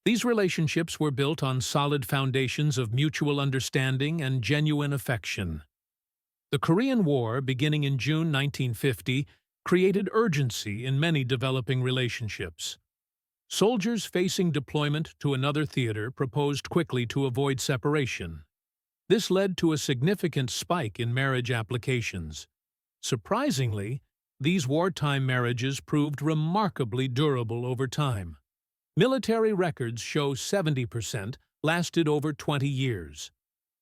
S1: These relationships were built on solid foundations of mutual understanding and genuine affection. The Korean War, beginning in June 1950, created urgency in many developing relationships. Soldiers facing deployment to another theater proposed quickly to avoid separation. This led to a significant spike in marriage applications. Surprisingly, these wartime marriages proved remarkably durable over time. Military records show 70% lasted over 20 years.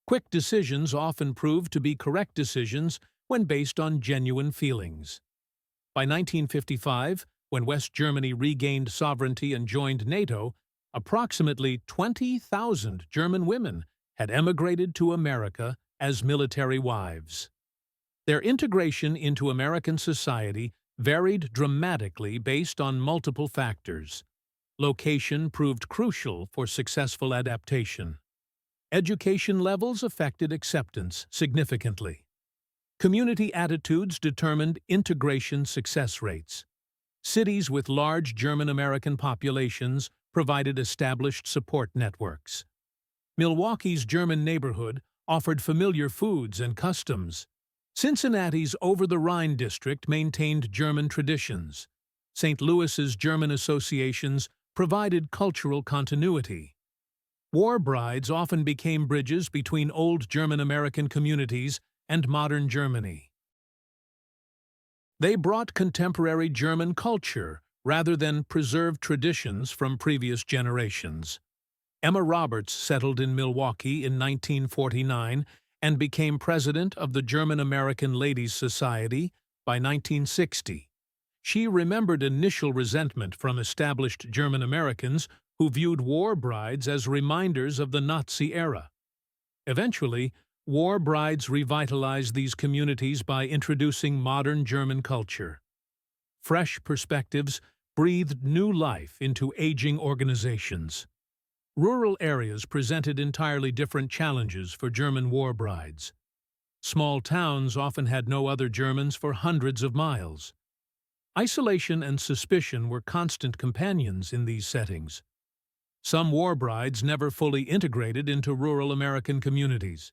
S1: Quick decisions often proved to be correct decisions when based on genuine feelings. By 1955, when West Germany regained sovereignty and joined NATO, approximately 20,000 German women had emigrated to America as military wives. Their integration into American society varied dramatically based on multiple factors. Location proved crucial for successful adaptation. Education levels affected acceptance significantly. Community attitudes determined integration success rates. Cities with large German-American populations provided established support networks. Milwaukee's German neighborhood offered familiar foods and customs. Cincinnati's over-the-Rhine district maintained German traditions. St. Louis's German associations provided cultural continuity. War brides often became bridges between old German-American communities and modern Germany. They brought contemporary German culture rather than preserved traditions from previous generations. Emma Roberts settled in Milwaukee in 1949 and became president of the German-American Ladies' Society by 1960. She remembered initial resentment from established German Americans who viewed war brides as reminders of the Nazi era. Eventually, war brides revitalized these communities by introducing modern German culture. Fresh perspectives breathed new life into aging organizations. Rural areas presented entirely different challenges for German war brides. Small towns often had no other Germans for hundreds of miles. Isolation and suspicion were constant companions in these settings. Some war brides never fully integrated into rural American communities.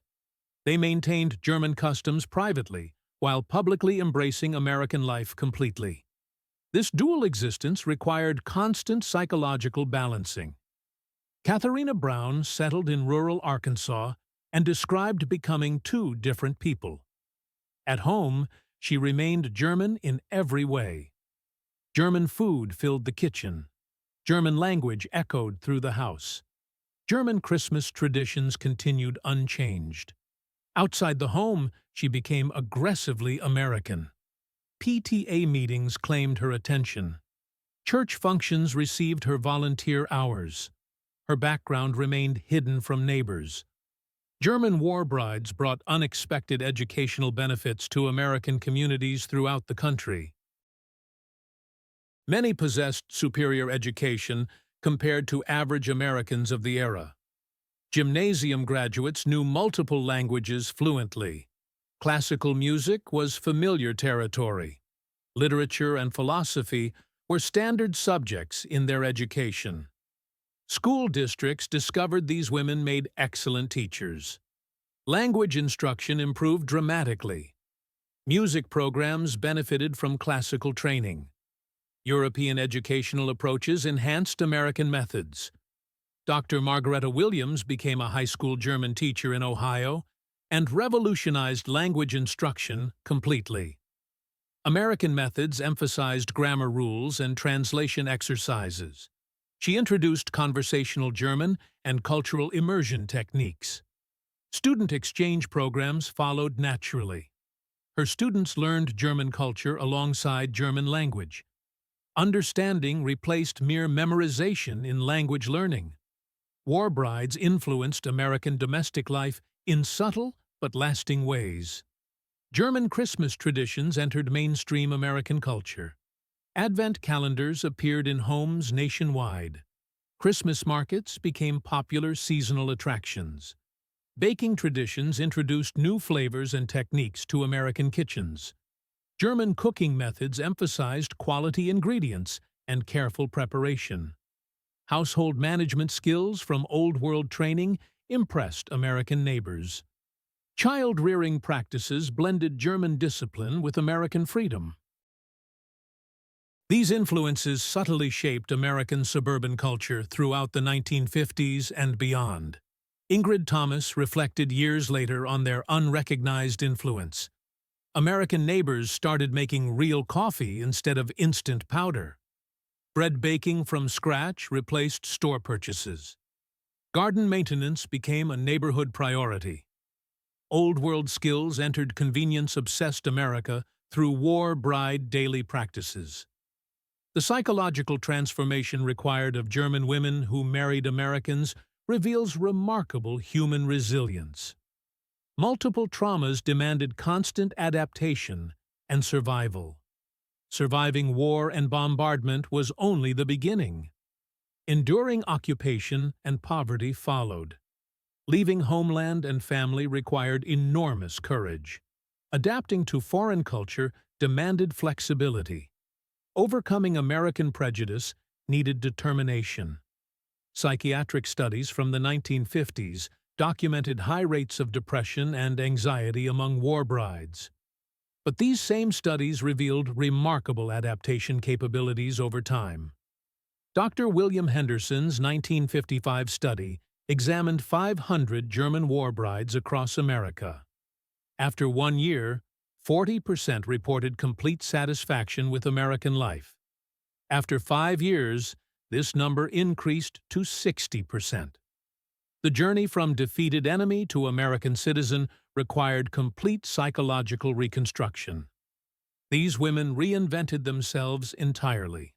S1: They maintained German customs privately, while publicly embracing American life completely. This dual existence required constant psychological balancing. Katharina Brown settled in rural Arkansas and described becoming two different people. At home, she remained German in every way. German food filled the kitchen. German language echoed through the house. German Christmas traditions continued unchanged. Outside the home, she became aggressively American. PTA meetings claimed her attention. Church functions received her volunteer hours. Her background remained hidden from neighbors. German war brides brought unexpected educational benefits to American communities throughout the country. Many possessed superior education compared to average Americans of the era. Gymnasium graduates knew multiple languages fluently. Classical music was familiar territory. Literature and philosophy were standard subjects in their education. School districts discovered these women made excellent teachers. Language instruction improved dramatically. Music programs benefited from classical training. European educational approaches enhanced American methods. Dr. Margaretta Williams became a high school German teacher in Ohio and revolutionized language instruction completely. American methods emphasized grammar rules and translation exercises. She introduced conversational German and cultural immersion techniques. Student exchange programs followed naturally. Her students learned German culture alongside German language. Understanding replaced mere memorization in language learning. War brides influenced American domestic life in subtle but lasting ways. German Christmas traditions entered mainstream American culture. Advent calendars appeared in homes nationwide. Christmas markets became popular seasonal attractions. Baking traditions introduced new flavors and techniques to American kitchens. German cooking methods emphasized quality ingredients and careful preparation. Household management skills from Old World training impressed American neighbors. Child-rearing practices blended German discipline with American freedom. These influences subtly shaped American suburban culture throughout the 1950s and beyond. Ingrid Thomas reflected years later on their unrecognized influence. American neighbors started making real coffee instead of instant powder. Bread baking from scratch replaced store purchases. Garden maintenance became a neighborhood priority. Old World skills entered convenience-obsessed America through war bride daily practices. The psychological transformation required of German women who married Americans reveals remarkable human resilience. Multiple traumas demanded constant adaptation and survival. Surviving war and bombardment was only the beginning. Enduring occupation and poverty followed. Leaving homeland and family required enormous courage. Adapting to foreign culture demanded flexibility. Overcoming American prejudice needed determination. Psychiatric studies from the 1950s documented high rates of depression and anxiety among war brides. But these same studies revealed remarkable adaptation capabilities over time. Dr. William Henderson's 1955 study examined 500 German war brides across America. After 1 year, 40% reported complete satisfaction with American life. After 5 years, this number increased to 60%. The journey from defeated enemy to American citizen required complete psychological reconstruction. These women reinvented themselves entirely.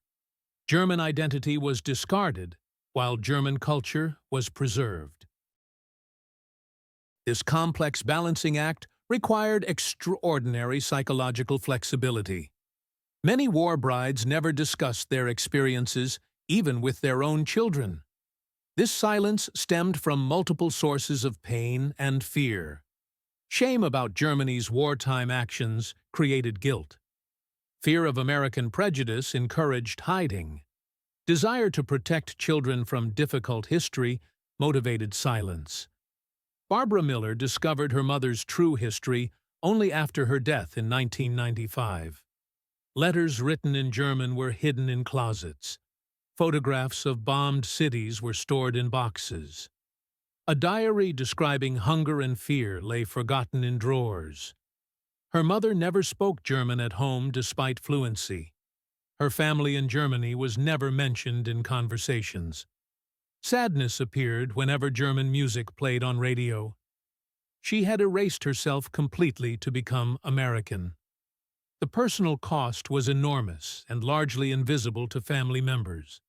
S1: German identity was discarded, while German culture was preserved. This complex balancing act required extraordinary psychological flexibility. Many war brides never discussed their experiences, even with their own children. This silence stemmed from multiple sources of pain and fear. Shame about Germany's wartime actions created guilt. Fear of American prejudice encouraged hiding. Desire to protect children from difficult history motivated silence. Barbara Miller discovered her mother's true history only after her death in 1995. Letters written in German were hidden in closets. Photographs of bombed cities were stored in boxes. A diary describing hunger and fear lay forgotten in drawers. Her mother never spoke German at home despite fluency. Her family in Germany was never mentioned in conversations. Sadness appeared whenever German music played on radio. She had erased herself completely to become American. The personal cost was enormous and largely invisible to family members.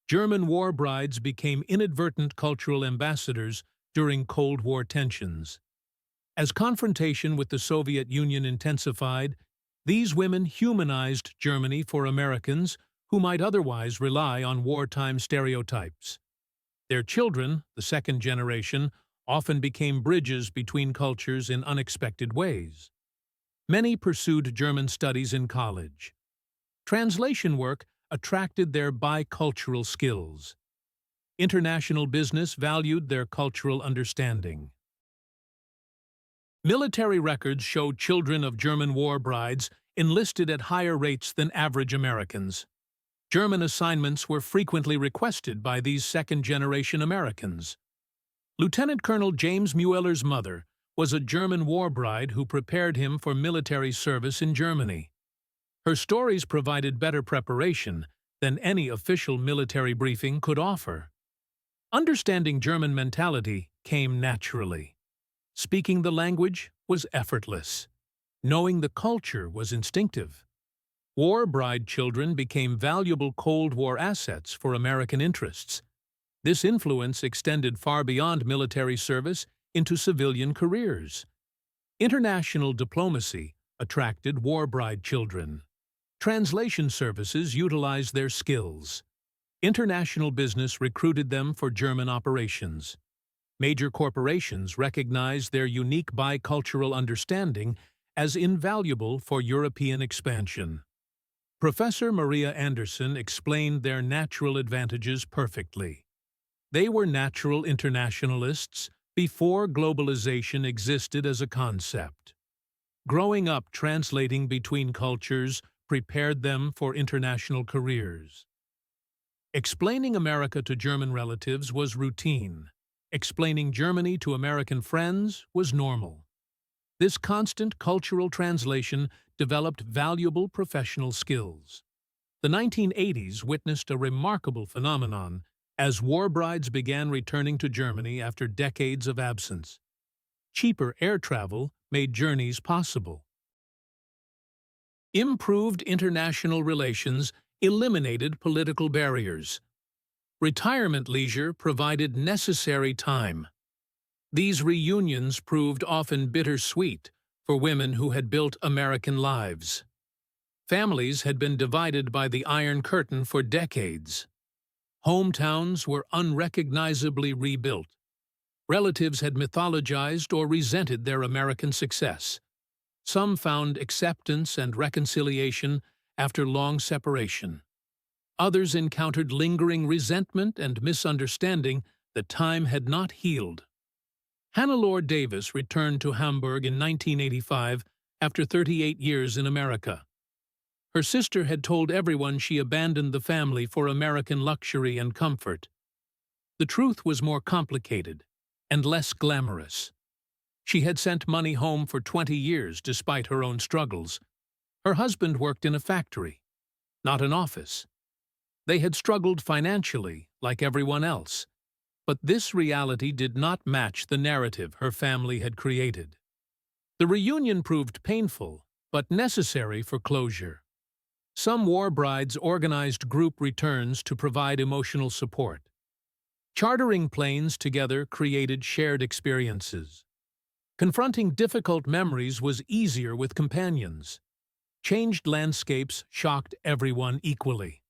S1: German war brides became inadvertent cultural ambassadors during Cold War tensions. As confrontation with the Soviet Union intensified, these women humanized Germany for Americans who might otherwise rely on wartime stereotypes. Their children, the second generation, often became bridges between cultures in unexpected ways. Many pursued German studies in college. Translation work attracted their bicultural skills. International business valued their cultural understanding. Military records show children of German war brides enlisted at higher rates than average Americans. German assignments were frequently requested by these second-generation Americans. Lieutenant Colonel James Mueller's mother was a German war bride who prepared him for military service in Germany. Her stories provided better preparation than any official military briefing could offer. Understanding German mentality came naturally. Speaking the language was effortless. Knowing the culture was instinctive. War bride children became valuable Cold War assets for American interests. This influence extended far beyond military service into civilian careers. International diplomacy attracted war bride children. Translation services utilized their skills. International business recruited them for German operations. Major corporations recognized their unique bicultural understanding as invaluable for European expansion. Professor Maria Anderson explained their natural advantages perfectly. They were natural internationalists before globalization existed as a concept. Growing up translating between cultures prepared them for international careers. Explaining America to German relatives was routine. Explaining Germany to American friends was normal. This constant cultural translation developed valuable professional skills. The 1980s witnessed a remarkable phenomenon as war brides began returning to Germany after decades of absence. Cheaper air travel made journeys possible. Improved international relations eliminated political barriers. Retirement leisure provided necessary time. These reunions proved often bittersweet for women who had built American lives. Families had been divided by the Iron Curtain for decades. Hometowns were unrecognizably rebuilt. Relatives had mythologized or resented their American success. Some found acceptance and reconciliation after long separation. Others encountered lingering resentment and misunderstanding that time had not healed. Hannelore Davis returned to Hamburg in 1985 after 38 years in America. Her sister had told everyone she abandoned the family for American luxury and comfort. The truth was more complicated and less glamorous. She had sent money home for 20 years despite her own struggles. Her husband worked in a factory, not an office. They had struggled financially, like everyone else, but this reality did not match the narrative her family had created. The reunion proved painful, but necessary for closure. Some war brides organized group returns to provide emotional support. Chartering planes together created shared experiences. Confronting difficult memories was easier with companions. Changed landscapes shocked everyone equally.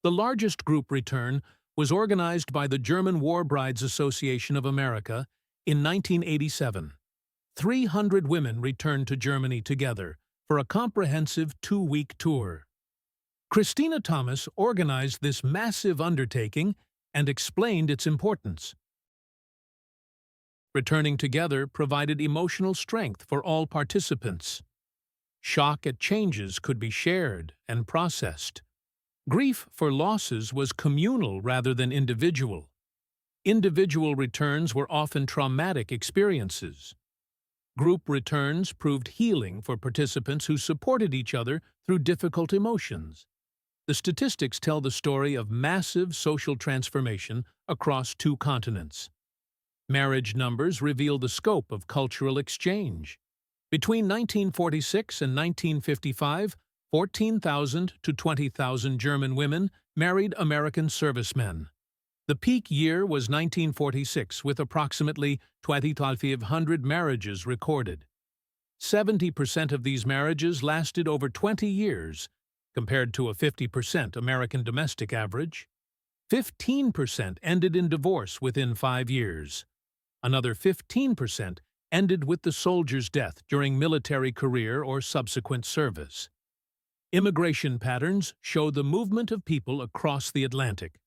S1: The largest group return was organized by the German War Brides Association of America in 1987. 300 women returned to Germany together for a comprehensive 2-week tour. Christina Thomas organized this massive undertaking and explained its importance. Returning together provided emotional strength for all participants. Shock at changes could be shared and processed. Grief for losses was communal rather than individual. Individual returns were often traumatic experiences. Group returns proved healing for participants who supported each other through difficult emotions. The statistics tell the story of massive social transformation across two continents. Marriage numbers reveal the scope of cultural exchange. Between 1946 and 1955, 14,000 to 20,000 German women married American servicemen. The peak year was 1946, with approximately 2,500 marriages recorded. 70% of these marriages lasted over 20 years, compared to a 50% American domestic average. 15% ended in divorce within 5 years. Another 15% ended with the soldier's death during military career or subsequent service. Immigration patterns show the movement of people across the Atlantic.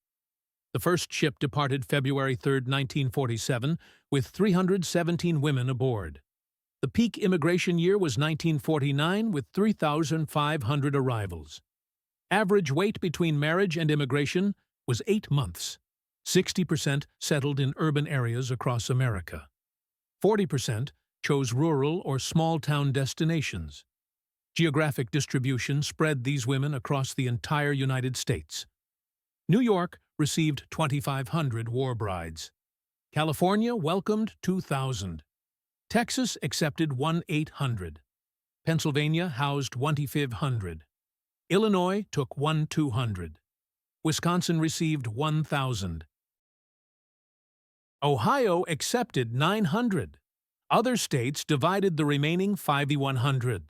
S1: The first ship departed February 3, 1947, with 317 women aboard. The peak immigration year was 1949, with 3,500 arrivals. Average wait between marriage and immigration was 8 months. 60% settled in urban areas across America. 40% chose rural or small-town destinations. Geographic distribution spread these women across the entire United States. New York received 2,500 war brides. California welcomed 2,000. Texas accepted 1,800. Pennsylvania housed 1,500. Illinois took 1,200. Wisconsin received 1,000. Ohio accepted 900. Other states divided the remaining 5,100.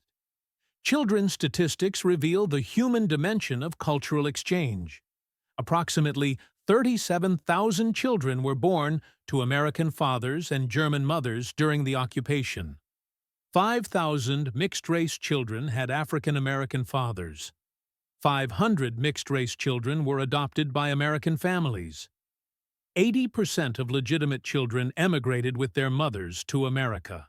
S1: Children's statistics reveal the human dimension of cultural exchange. Approximately 37,000 children were born to American fathers and German mothers during the occupation. 5,000 mixed-race children had African-American fathers. 500 mixed-race children were adopted by American families. 80% of legitimate children emigrated with their mothers to America.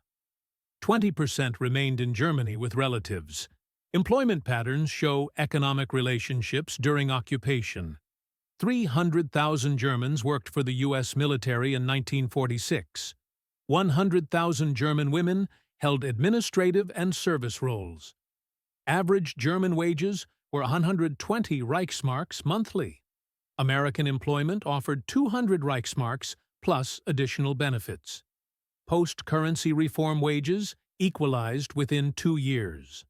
S1: 20% remained in Germany with relatives. Employment patterns show economic relationships during occupation. 300,000 Germans worked for the U.S. military in 1946. 100,000 German women held administrative and service roles. Average German wages were 120 Reichsmarks monthly. American employment offered 200 Reichsmarks plus additional benefits. Post-currency reform wages equalized within 2 years.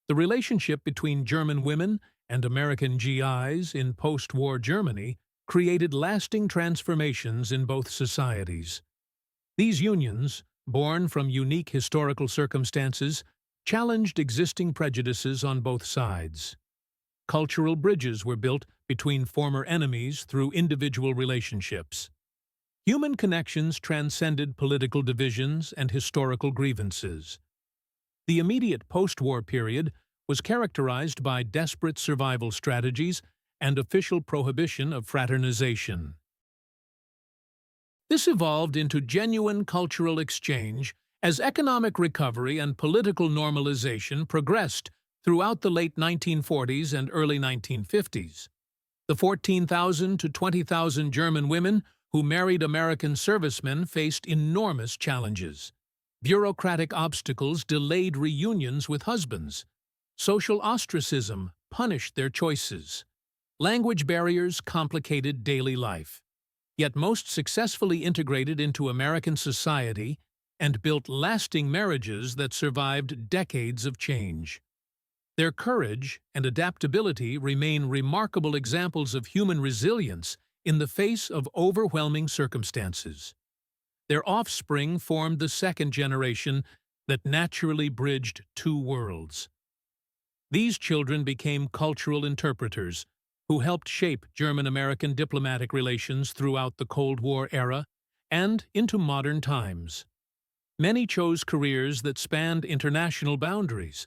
S1: The relationship between German women and American GIs in post-war Germany created lasting transformations in both societies. These unions, born from unique historical circumstances, challenged existing prejudices on both sides. Cultural bridges were built between former enemies through individual relationships. Human connections transcended political divisions and historical grievances. The immediate post-war period was characterized by desperate survival strategies and official prohibition of fraternization. This evolved into genuine cultural exchange as economic recovery and political normalization progressed throughout the late 1940s and early 1950s. The 14,000 to 20,000 German women who married American servicemen faced enormous challenges. Bureaucratic obstacles delayed reunions with husbands. Social ostracism punished their choices. Language barriers complicated daily life. Yet most successfully integrated into American society and built lasting marriages that survived decades of change. Their courage and adaptability remain remarkable examples of human resilience in the face of overwhelming circumstances. Their offspring formed the second generation that naturally bridged two worlds. These children became cultural interpreters who helped shape German-American diplomatic relations throughout the Cold War era and into modern times. Many chose careers that spanned international boundaries.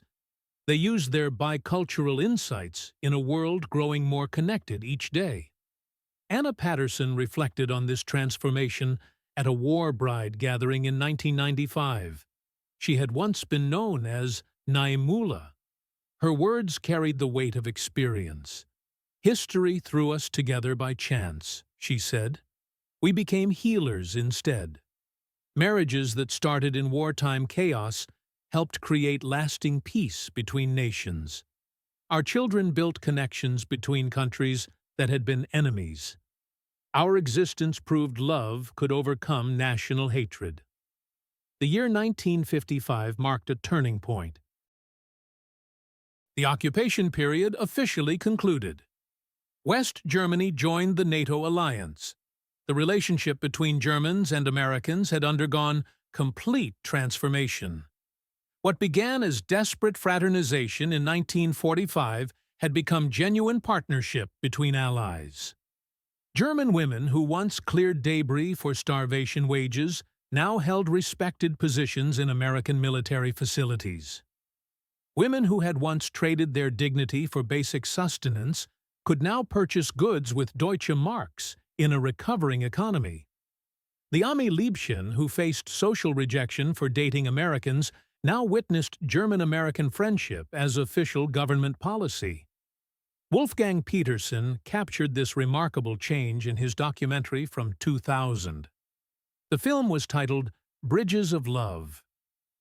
S1: They used their bicultural insights in a world growing more connected each day. Anna Patterson reflected on this transformation at a war bride gathering in 1995. She had once been known as Naimula. Her words carried the weight of experience. "History threw us together by chance," she said. "We became healers instead." Marriages that started in wartime chaos helped create lasting peace between nations. Our children built connections between countries that had been enemies. Our existence proved love could overcome national hatred. The year 1955 marked a turning point. The occupation period officially concluded. West Germany joined the NATO alliance. The relationship between Germans and Americans had undergone complete transformation. What began as desperate fraternization in 1945 had become genuine partnership between allies. German women who once cleared debris for starvation wages now held respected positions in American military facilities. Women who had once traded their dignity for basic sustenance could now purchase goods with Deutsche Marks in a recovering economy. The Ami Liebchen, who faced social rejection for dating Americans, now witnessed German-American friendship as official government policy. Wolfgang Petersen captured this remarkable change in his documentary from 2000. The film was titled Bridges of Love.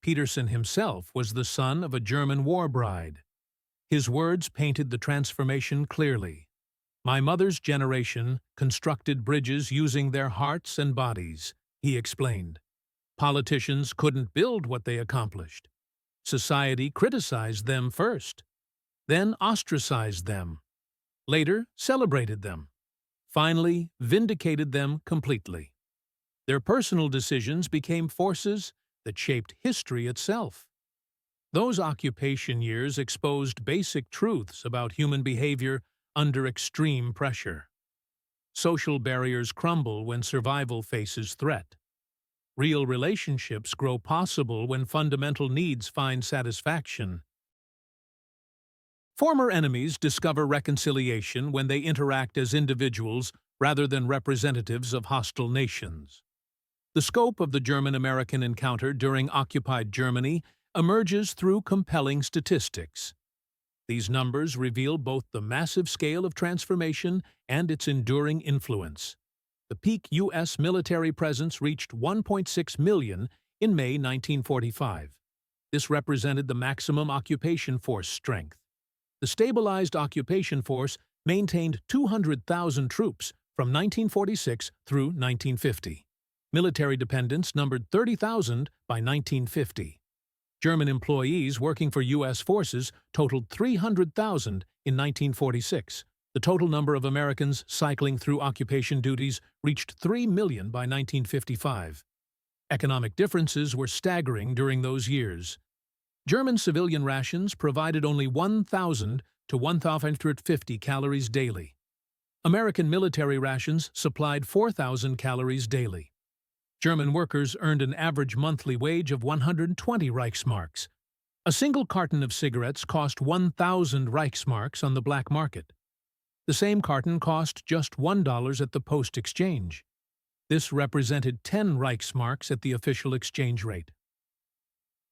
S1: Petersen himself was the son of a German war bride. His words painted the transformation clearly. "My mother's generation constructed bridges using their hearts and bodies," he explained. "Politicians couldn't build what they accomplished. Society criticized them first, then ostracized them, later celebrated them, finally vindicated them completely. Their personal decisions became forces that shaped history itself." Those occupation years exposed basic truths about human behavior under extreme pressure. Social barriers crumble when survival faces threat. Real relationships grow possible when fundamental needs find satisfaction. Former enemies discover reconciliation when they interact as individuals rather than representatives of hostile nations. The scope of the German-American encounter during occupied Germany emerges through compelling statistics. These numbers reveal both the massive scale of transformation and its enduring influence. The peak U.S. military presence reached 1.6 million in May 1945. This represented the maximum occupation force strength. The stabilized occupation force maintained 200,000 troops from 1946 through 1950. Military dependents numbered 30,000 by 1950. German employees working for U.S. forces totaled 300,000 in 1946. The total number of Americans cycling through occupation duties reached 3 million by 1955. Economic differences were staggering during those years. German civilian rations provided only 1,000 to 1,550 calories daily. American military rations supplied 4,000 calories daily. German workers earned an average monthly wage of 120 Reichsmarks. A single carton of cigarettes cost 1,000 Reichsmarks on the black market. The same carton cost just $1 at the post exchange. This represented 10 Reichsmarks at the official exchange rate.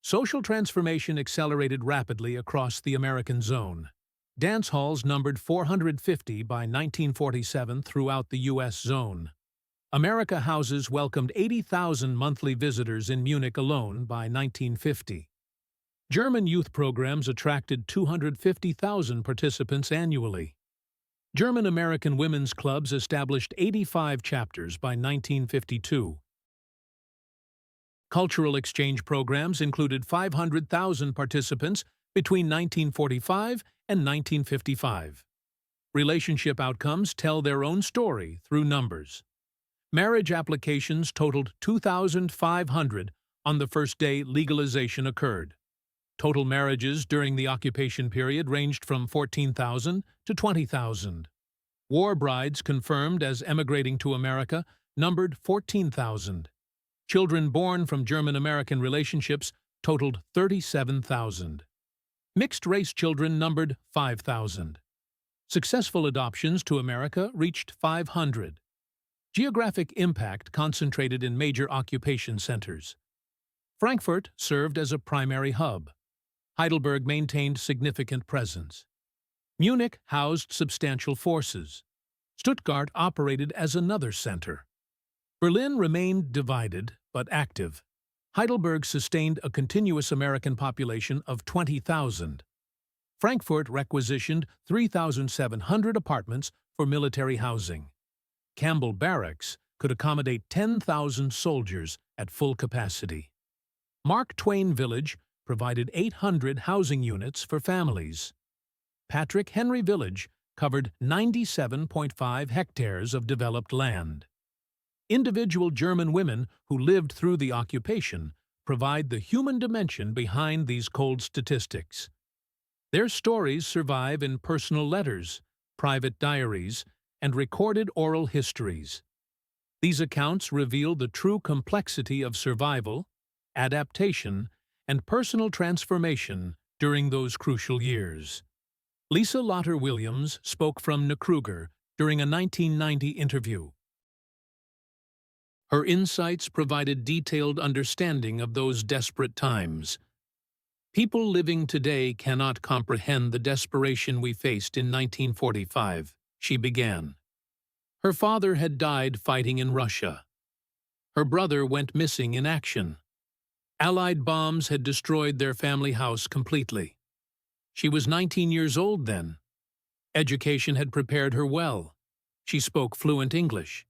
S1: Social transformation accelerated rapidly across the American zone. Dance halls numbered 450 by 1947 throughout the U.S. zone. America houses welcomed 80,000 monthly visitors in Munich alone by 1950. German youth programs attracted 250,000 participants annually. German-American women's clubs established 85 chapters by 1952. Cultural exchange programs included 500,000 participants between 1945 and 1955. Relationship outcomes tell their own story through numbers. Marriage applications totaled 2,500 on the first day legalization occurred. Total marriages during the occupation period ranged from 14,000 to 20,000. War brides confirmed as emigrating to America numbered 14,000. Children born from German-American relationships totaled 37,000. Mixed-race children numbered 5,000. Successful adoptions to America reached 500. Geographic impact concentrated in major occupation centers. Frankfurt served as a primary hub. Heidelberg maintained significant presence. Munich housed substantial forces. Stuttgart operated as another center. Berlin remained divided but active. Heidelberg sustained a continuous American population of 20,000. Frankfurt requisitioned 3,700 apartments for military housing. Campbell Barracks could accommodate 10,000 soldiers at full capacity. Mark Twain Village provided 800 housing units for families. Patrick Henry Village covered 97.5 hectares of developed land. Individual German women who lived through the occupation provide the human dimension behind these cold statistics. Their stories survive in personal letters, private diaries, and recorded oral histories. These accounts reveal the true complexity of survival, adaptation, and personal transformation during those crucial years. Lisa Lotter Williams spoke from Kruger during a 1990 interview. Her insights provided detailed understanding of those desperate times. People living today cannot comprehend the desperation we faced in 1945, she began. Her father had died fighting in Russia. Her brother went missing in action. Allied bombs had destroyed their family house completely. She was 19 years old then. Education had prepared her well. She spoke fluent English.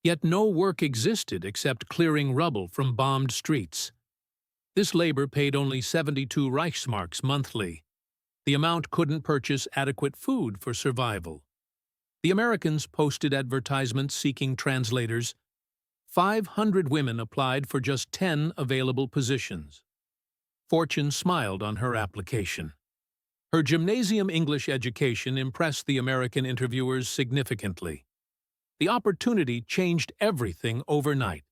S1: Yet no work existed except clearing rubble from bombed streets. This labor paid only 72 Reichsmarks monthly. The amount couldn't purchase adequate food for survival. The Americans posted advertisements seeking translators. 500 women applied for just 10 available positions. Fortune smiled on her application. Her gymnasium English education impressed the American interviewers significantly. The opportunity changed everything overnight.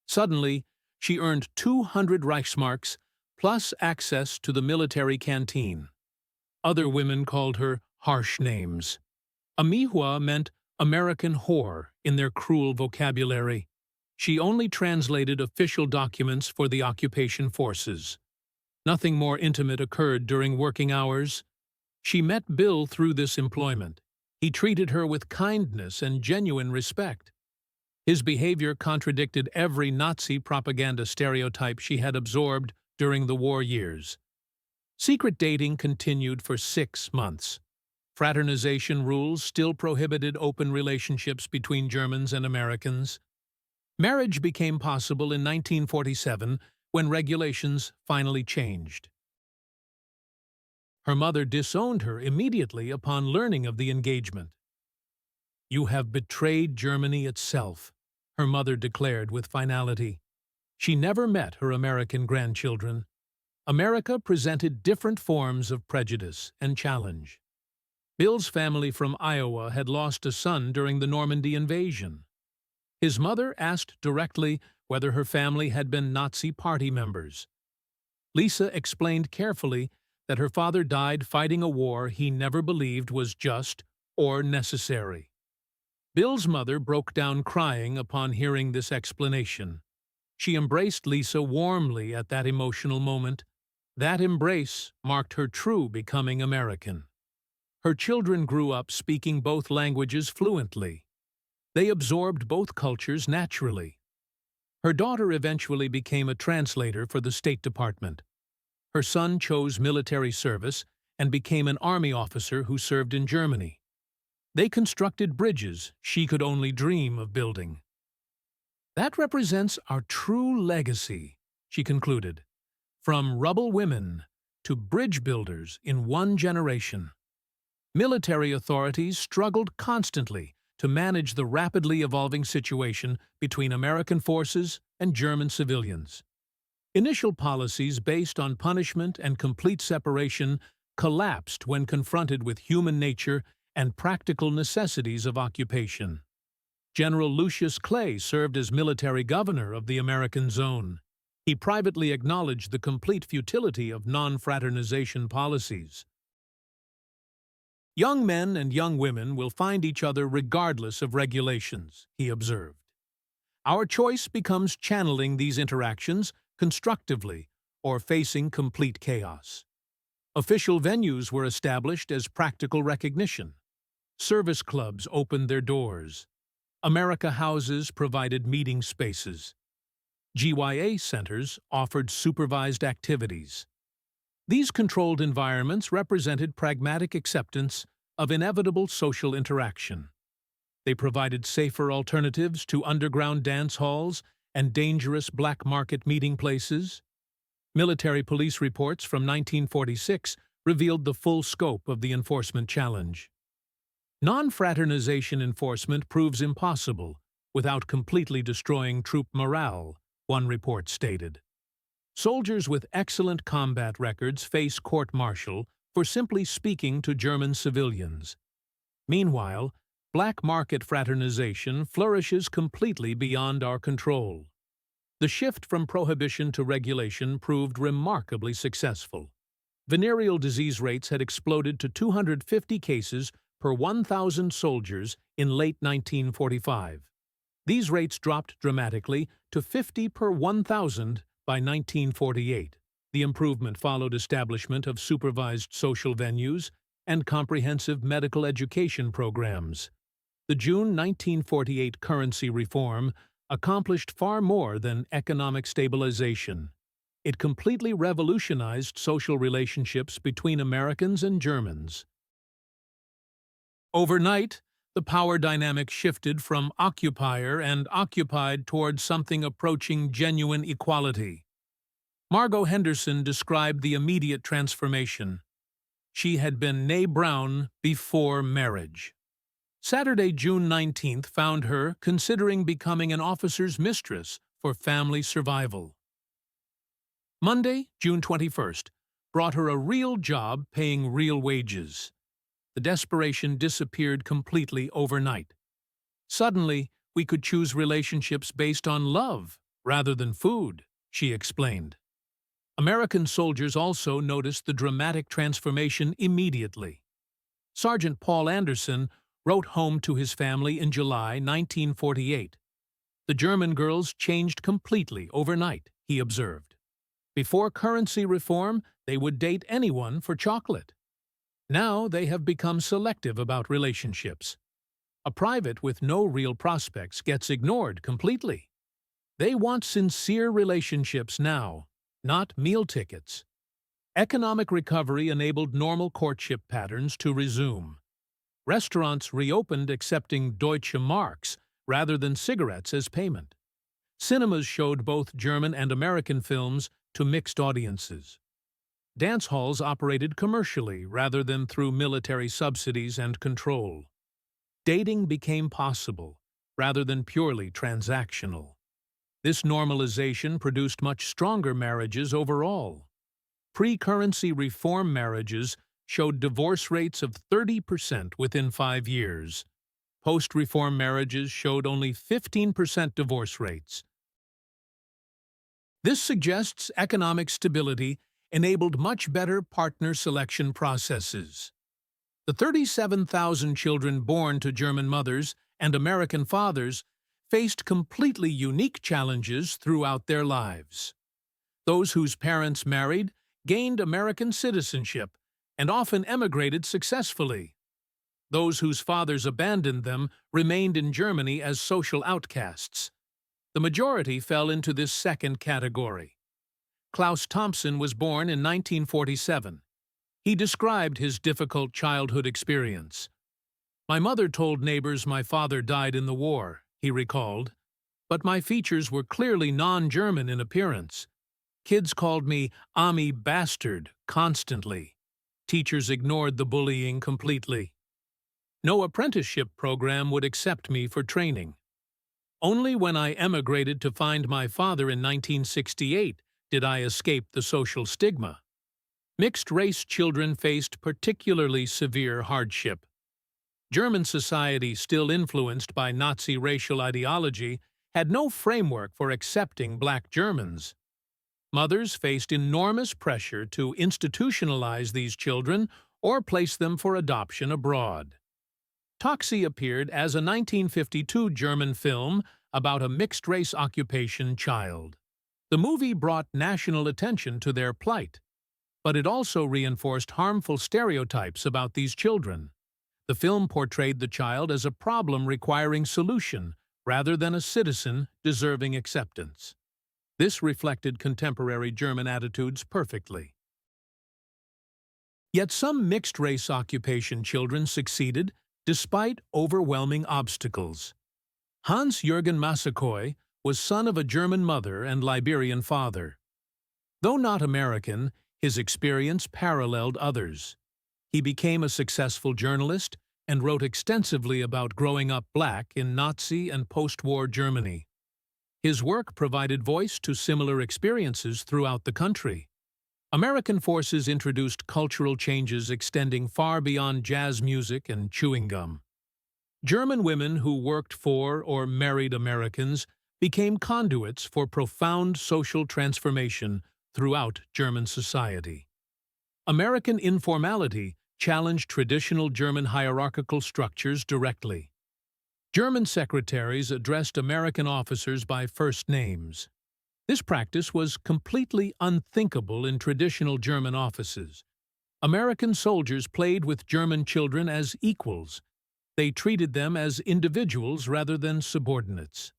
S1: Suddenly, she earned 200 Reichsmarks plus access to the military canteen. Other women called her harsh names. Amihua meant American whore in their cruel vocabulary. She only translated official documents for the occupation forces. Nothing more intimate occurred during working hours. She met Bill through this employment. He treated her with kindness and genuine respect. His behavior contradicted every Nazi propaganda stereotype she had absorbed during the war years. Secret dating continued for 6 months. Fraternization rules still prohibited open relationships between Germans and Americans. Marriage became possible in 1947 when regulations finally changed. Her mother disowned her immediately upon learning of the engagement. "You have betrayed Germany itself," her mother declared with finality. She never met her American grandchildren. America presented different forms of prejudice and challenge. Bill's family from Iowa had lost a son during the Normandy invasion. His mother asked directly whether her family had been Nazi party members. Lisa explained carefully that her father died fighting a war he never believed was just or necessary. Bill's mother broke down crying upon hearing this explanation. She embraced Lisa warmly at that emotional moment. That embrace marked her true becoming American. Her children grew up speaking both languages fluently. They absorbed both cultures naturally. Her daughter eventually became a translator for the State Department. Her son chose military service and became an army officer who served in Germany. They constructed bridges she could only dream of building. "That represents our true legacy," she concluded. "From rubble women to bridge builders in one generation." Military authorities struggled constantly to manage the rapidly evolving situation between American forces and German civilians. Initial policies based on punishment and complete separation collapsed when confronted with human nature and practical necessities of occupation. General Lucius Clay served as military governor of the American zone. He privately acknowledged the complete futility of non-fraternization policies. "Young men and young women will find each other regardless of regulations," he observed. "Our choice becomes channeling these interactions constructively or facing complete chaos." Official venues were established as practical recognition. Service clubs opened their doors. America Houses provided meeting spaces. GYA centers offered supervised activities. These controlled environments represented pragmatic acceptance of inevitable social interaction. They provided safer alternatives to underground dance halls and dangerous black market meeting places. Military police reports from 1946 revealed the full scope of the enforcement challenge. Non-fraternization enforcement proves impossible without completely destroying troop morale, one report stated. Soldiers with excellent combat records face court-martial for simply speaking to German civilians. Meanwhile, black market fraternization flourishes completely beyond our control. The shift from prohibition to regulation proved remarkably successful. Venereal disease rates had exploded to 250 cases per 1,000 soldiers in late 1945. These rates dropped dramatically to 50 per 1,000 by 1948. The improvement followed establishment of supervised social venues and comprehensive medical education programs. The June 1948 currency reform accomplished far more than economic stabilization. It completely revolutionized social relationships between Americans and Germans. Overnight, the power dynamic shifted from occupier and occupied toward something approaching genuine equality. Margot Henderson described the immediate transformation. She had been née Brown before marriage. Saturday, June 19th, found her considering becoming an officer's mistress for family survival. Monday, June 21st, brought her a real job paying real wages. The desperation disappeared completely overnight. Suddenly, we could choose relationships based on love rather than food, she explained. American soldiers also noticed the dramatic transformation immediately. Sergeant Paul Anderson wrote home to his family in July 1948. The German girls changed completely overnight, he observed. Before currency reform, they would date anyone for chocolate. Now they have become selective about relationships. A private with no real prospects gets ignored completely. They want sincere relationships now, not meal tickets. Economic recovery enabled normal courtship patterns to resume. Restaurants reopened accepting Deutsche Marks rather than cigarettes as payment. Cinemas showed both German and American films to mixed audiences. Dance halls operated commercially rather than through military subsidies and control. Dating became possible rather than purely transactional. This normalization produced much stronger marriages overall. Pre-currency reform marriages showed divorce rates of 30% within 5 years. Post-reform marriages showed only 15% divorce rates. This suggests economic stability enabled much better partner selection processes. The 37,000 children born to German mothers and American fathers faced completely unique challenges throughout their lives. Those whose parents married gained American citizenship and often emigrated successfully. Those whose fathers abandoned them remained in Germany as social outcasts. The majority fell into this second category. Klaus Thompson was born in 1947. He described his difficult childhood experience. "My mother told neighbors my father died in the war," he recalled, "but my features were clearly non-German in appearance. Kids called me Ami bastard constantly. Teachers ignored the bullying completely. No apprenticeship program would accept me for training. Only when I emigrated to find my father in 1968 did I escape the social stigma." Mixed-race children faced particularly severe hardship. German society, still influenced by Nazi racial ideology, had no framework for accepting black Germans. Mothers faced enormous pressure to institutionalize these children or place them for adoption abroad. Toxie appeared as a 1952 German film about a mixed-race occupation child. The movie brought national attention to their plight. but it also reinforced harmful stereotypes about these children. The film portrayed the child as a problem requiring solution, rather than a citizen deserving acceptance. This reflected contemporary German attitudes perfectly. Yet some mixed-race occupation children succeeded despite overwhelming obstacles. Hans-Jürgen Massaquoi was son of a German mother and Liberian father. Though not American, his experience paralleled others. He became a successful journalist and wrote extensively about growing up Black in Nazi and post-war Germany. His work provided voice to similar experiences throughout the country. American forces introduced cultural changes extending far beyond jazz music and chewing gum. German women who worked for or married Americans became conduits for profound social transformation throughout German society. American informality challenged traditional German hierarchical structures directly. German secretaries addressed American officers by first names. This practice was completely unthinkable in traditional German offices. American soldiers played with German children as equals. They treated them as individuals rather than subordinates.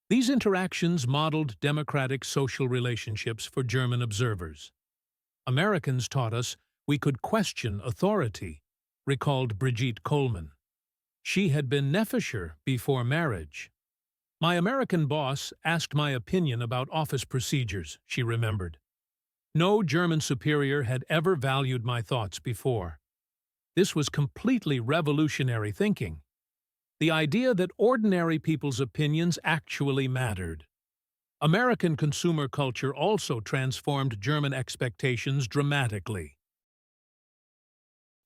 S1: These interactions modeled democratic social relationships for German observers. Americans taught us we could question authority, recalled Brigitte Coleman. She had been Neffischer before marriage. My American boss asked my opinion about office procedures, she remembered. No German superior had ever valued my thoughts before. This was completely revolutionary thinking. The idea that ordinary people's opinions actually mattered. American consumer culture also transformed German expectations dramatically.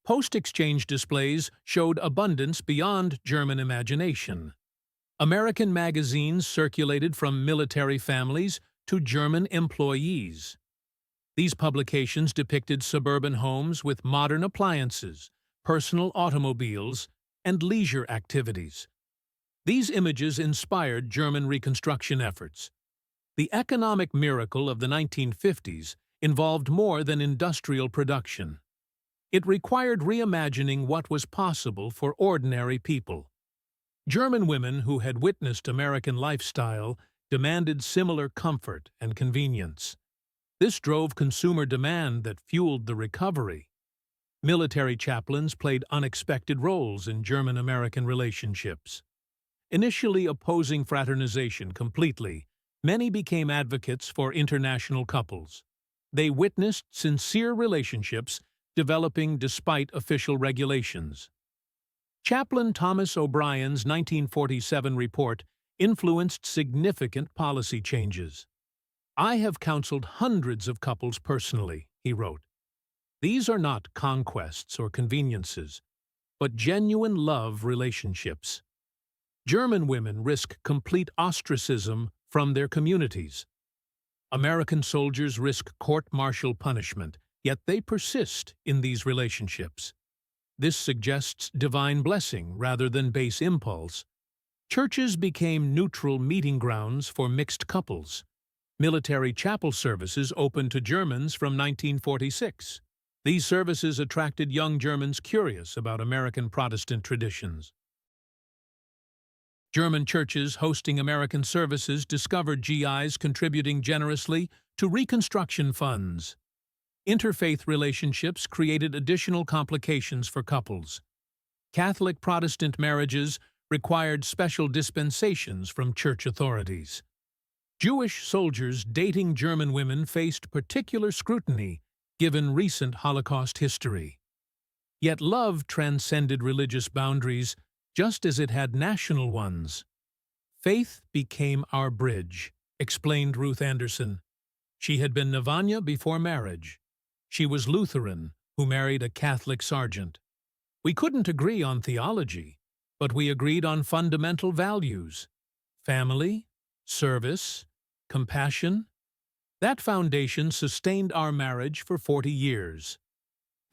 S1: Post-exchange displays showed abundance beyond German imagination. American magazines circulated from military families to German employees. These publications depicted suburban homes with modern appliances, personal automobiles, and leisure activities. These images inspired German reconstruction efforts. The economic miracle of the 1950s involved more than industrial production. It required reimagining what was possible for ordinary people. German women who had witnessed American lifestyle demanded similar comfort and convenience. This drove consumer demand that fueled the recovery. Military chaplains played unexpected roles in German-American relationships. Initially opposing fraternization completely, many became advocates for international couples. They witnessed sincere relationships developing despite official regulations. Chaplain Thomas O'Brien's 1947 report influenced significant policy changes. "I have counseled hundreds of couples personally," he wrote. "These are not conquests or conveniences, but genuine love relationships. German women risk complete ostracism from their communities. American soldiers risk court-martial punishment, yet they persist in these relationships. This suggests divine blessing rather than base impulse. Churches became neutral meeting grounds for mixed couples. Military chapel services opened to Germans from 1946. These services attracted young Germans curious about American Protestant traditions. German churches hosting American services discovered GIs contributing generously to reconstruction funds. Interfaith relationships created additional complications for couples. Catholic-Protestant marriages required special dispensations from church authorities. Jewish soldiers dating German women faced particular scrutiny given recent Holocaust history. Yet love transcended religious boundaries just as it had national ones. "Faith became our bridge," explained Ruth Anderson. She had been Navanya before marriage. She was Lutheran, who married a Catholic sergeant. "We couldn't agree on theology, but we agreed on fundamental values: family, service, compassion. That foundation sustained our marriage for 40 years.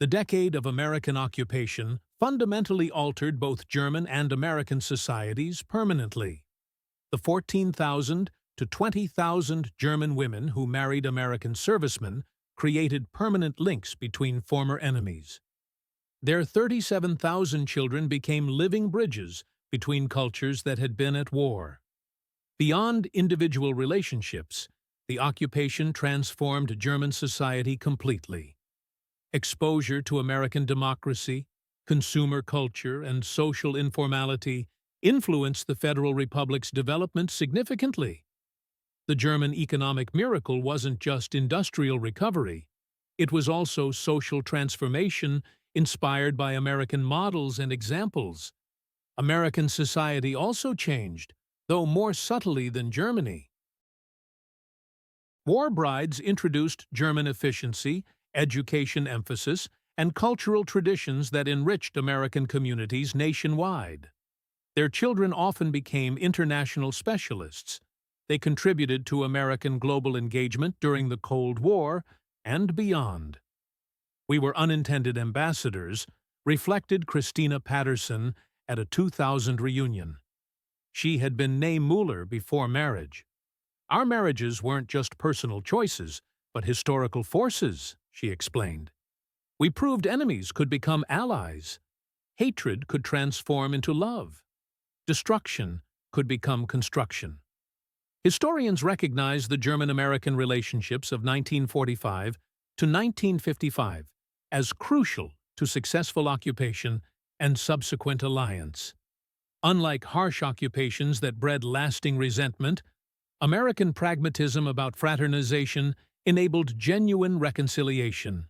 S1: The decade of American occupation fundamentally altered both German and American societies permanently. The 14,000 to 20,000 German women who married American servicemen created permanent links between former enemies. Their 37,000 children became living bridges between cultures that had been at war. Beyond individual relationships, the occupation transformed German society completely. Exposure to American democracy, consumer culture, and social informality influenced the Federal Republic's development significantly. The German economic miracle wasn't just industrial recovery, it was also social transformation inspired by American models and examples. American society also changed, though more subtly than Germany. War brides introduced German efficiency, education emphasis, and cultural traditions that enriched American communities nationwide. Their children often became international specialists. They contributed to American global engagement during the Cold War and beyond. "We were unintended ambassadors," reflected Christina Patterson at a 2000 reunion. She had been née Mueller before marriage. "Our marriages weren't just personal choices, but historical forces," she explained. "We proved enemies could become allies. Hatred could transform into love. Destruction could become construction." Historians recognize the German-American relationships of 1945 to 1955 as crucial to successful occupation and subsequent alliance. Unlike harsh occupations that bred lasting resentment, American pragmatism about fraternization enabled genuine reconciliation.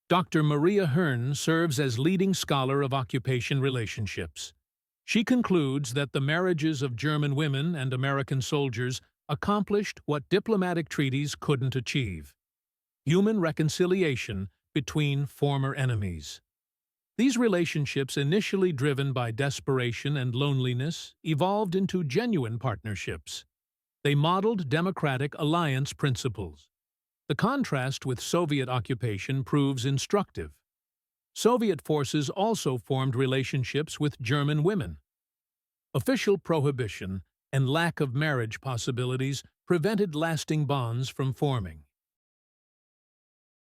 S1: Dr. Maria Hearn serves as leading scholar of occupation relationships. She concludes that the marriages of German women and American soldiers accomplished what diplomatic treaties couldn't achieve: human reconciliation between former enemies. These relationships, initially driven by desperation and loneliness, evolved into genuine partnerships. They modeled democratic alliance principles. The contrast with Soviet occupation proves instructive. Soviet forces also formed relationships with German women. Official prohibition and lack of marriage possibilities prevented lasting bonds from forming.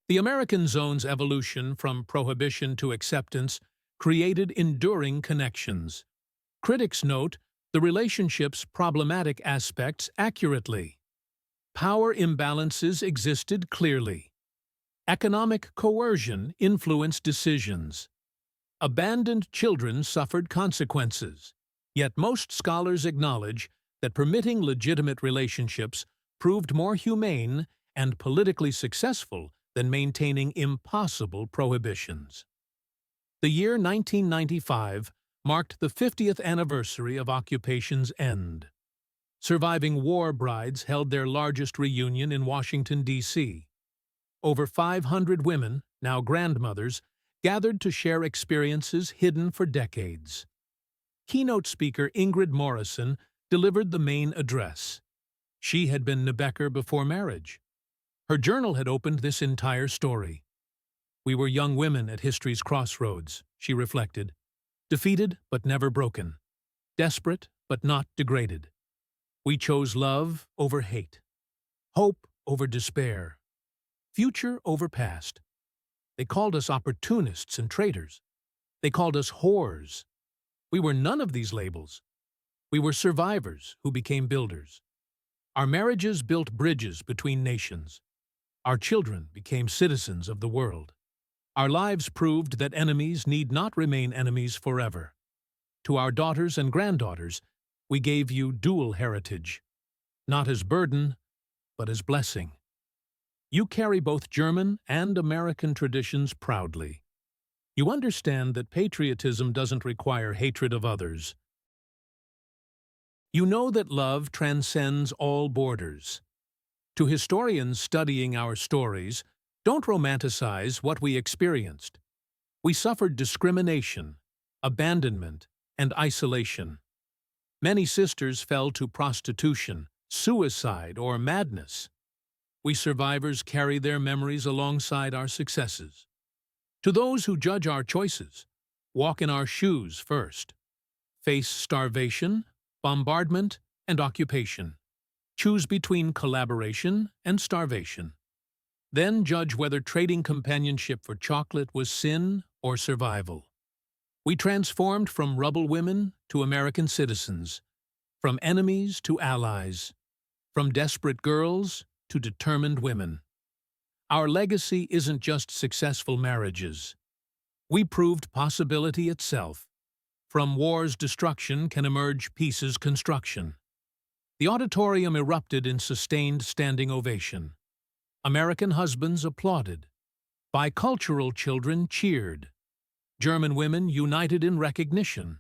S1: The American zone's evolution from prohibition to acceptance created enduring connections. Critics note the relationship's problematic aspects accurately. Power imbalances existed clearly. Economic coercion influenced decisions. Abandoned children suffered consequences. Yet most scholars acknowledge that permitting legitimate relationships proved more humane and politically successful than maintaining impossible prohibitions. The year 1995 marked the 50th anniversary of occupation's end. Surviving war brides held their largest reunion in Washington, D.C. Over 500 women, now grandmothers, gathered to share experiences hidden for decades. Keynote speaker Ingrid Morrison delivered the main address. She had been Nebecker before marriage. Her journal had opened this entire story. "We were young women at history's crossroads," she reflected. "Defeated but never broken. Desperate but not degraded. We chose love over hate. Hope over despair. Future over past. They called us opportunists and traitors. They called us whores. We were none of these labels. We were survivors who became builders. Our marriages built bridges between nations. Our children became citizens of the world. Our lives proved that enemies need not remain enemies forever. To our daughters and granddaughters, we gave you dual heritage, not as burden, but as blessing. You carry both German and American traditions proudly. You understand that patriotism doesn't require hatred of others. You know that love transcends all borders. To historians studying our stories, don't romanticize what we experienced. We suffered discrimination, abandonment, and isolation. Many sisters fell to prostitution, suicide, or madness. We survivors carry their memories alongside our successes. To those who judge our choices, walk in our shoes first. Face starvation, bombardment, and occupation. Choose between collaboration and starvation. Then judge whether trading companionship for chocolate was sin or survival. We transformed from rebel women to American citizens, from enemies to allies, from desperate girls to determined women. Our legacy isn't just successful marriages. We proved possibility itself. From war's destruction can emerge peace's construction. The auditorium erupted in sustained standing ovation. American husbands applauded. Bicultural children cheered. German women united in recognition.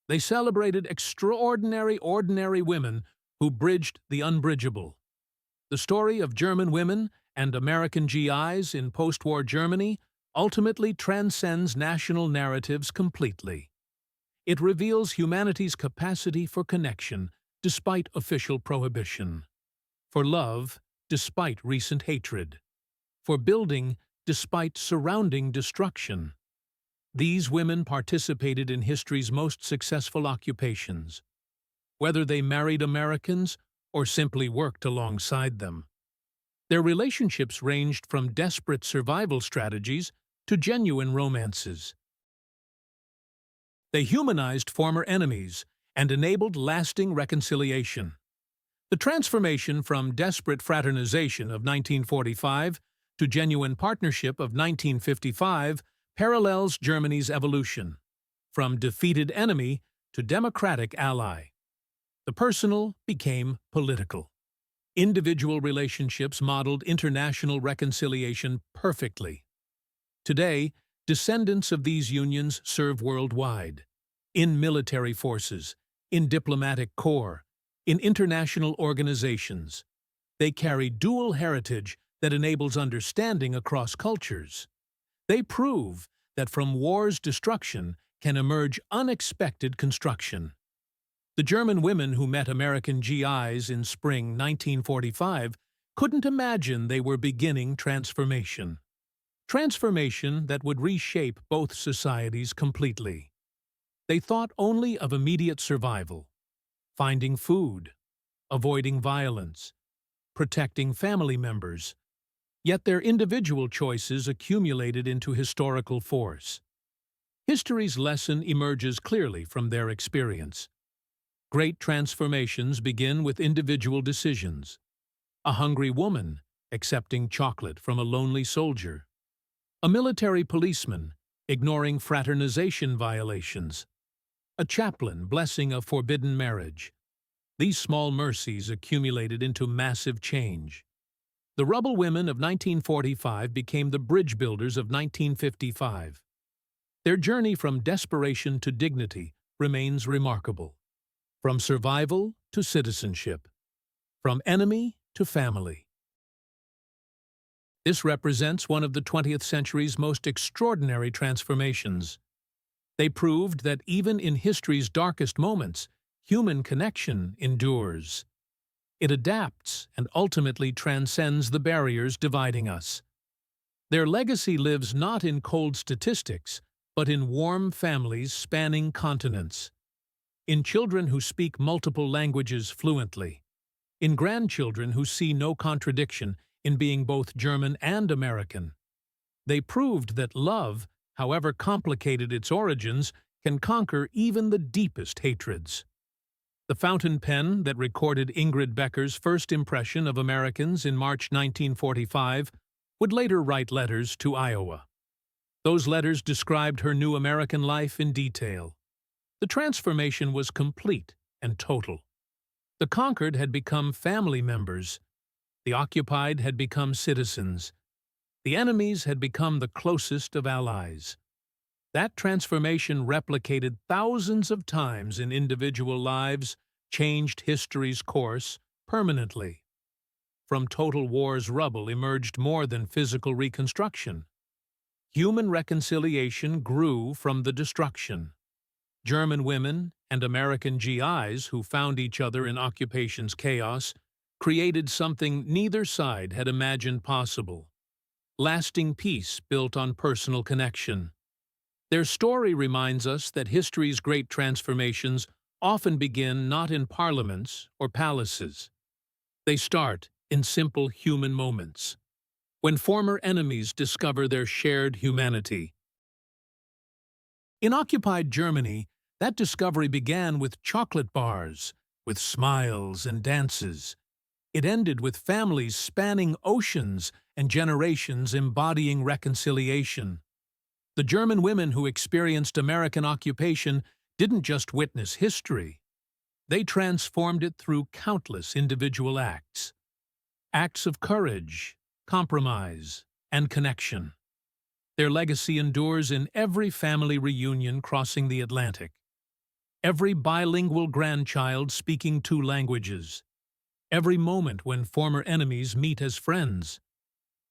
S1: They celebrated extraordinary ordinary women who bridged the unbridgeable. The story of German women and American GIs in post-war Germany ultimately transcends national narratives completely. It reveals humanity's capacity for connection despite official prohibition, for love despite recent hatred, for building despite surrounding destruction. These women participated in history's most successful occupations, whether they married Americans or simply worked alongside them. Their relationships ranged from desperate survival strategies to genuine romances. They humanized former enemies and enabled lasting reconciliation. The transformation from desperate fraternization of 1945 to genuine partnership of 1955 parallels Germany's evolution, from defeated enemy to democratic ally. The personal became political. Individual relationships modeled international reconciliation perfectly. Today, descendants of these unions serve worldwide, in military forces, in diplomatic corps, in international organizations. They carry dual heritage that enables understanding across cultures. They prove that from war's destruction can emerge unexpected construction. The German women who met American GIs in spring 1945 couldn't imagine they were beginning transformation. Transformation that would reshape both societies completely. They thought only of immediate survival, finding food, avoiding violence, protecting family members. Yet their individual choices accumulated into historical force. History's lesson emerges clearly from their experience. Great transformations begin with individual decisions. A hungry woman accepting chocolate from a lonely soldier. A military policeman ignoring fraternization violations. A chaplain blessing a forbidden marriage. These small mercies accumulated into massive change. The rebel women of 1945 became the bridge builders of 1955. Their journey from desperation to dignity remains remarkable. From survival to citizenship. From enemy to family. This represents one of the 20th century's most extraordinary transformations. They proved that even in history's darkest moments, human connection endures. It adapts and ultimately transcends the barriers dividing us. Their legacy lives not in cold statistics, but in warm families spanning continents. In children who speak multiple languages fluently. In grandchildren who see no contradiction in being both German and American. They proved that love, however complicated its origins, can conquer even the deepest hatreds. The fountain pen that recorded Ingrid Becker's first impression of Americans in March 1945 would later write letters to Iowa. Those letters described her new American life in detail. The transformation was complete and total. The conquered had become family members. The occupied had become citizens. The enemies had become the closest of allies. That transformation replicated thousands of times in individual lives, changed history's course permanently. From total war's rubble emerged more than physical reconstruction. Human reconciliation grew from the destruction. German women and American GIs who found each other in occupation's chaos created something neither side had imagined possible. Lasting peace built on personal connection. Their story reminds us that history's great transformations often begin not in parliaments or palaces. They start in simple human moments. when former enemies discover their shared humanity. In occupied Germany, that discovery began with chocolate bars, with smiles and dances. It ended with families spanning oceans and generations embodying reconciliation. The German women who experienced American occupation didn't just witness history. They transformed it through countless individual acts. Acts of courage, compromise, and connection. Their legacy endures in every family reunion crossing the Atlantic, every bilingual grandchild speaking two languages, every moment when former enemies meet as friends.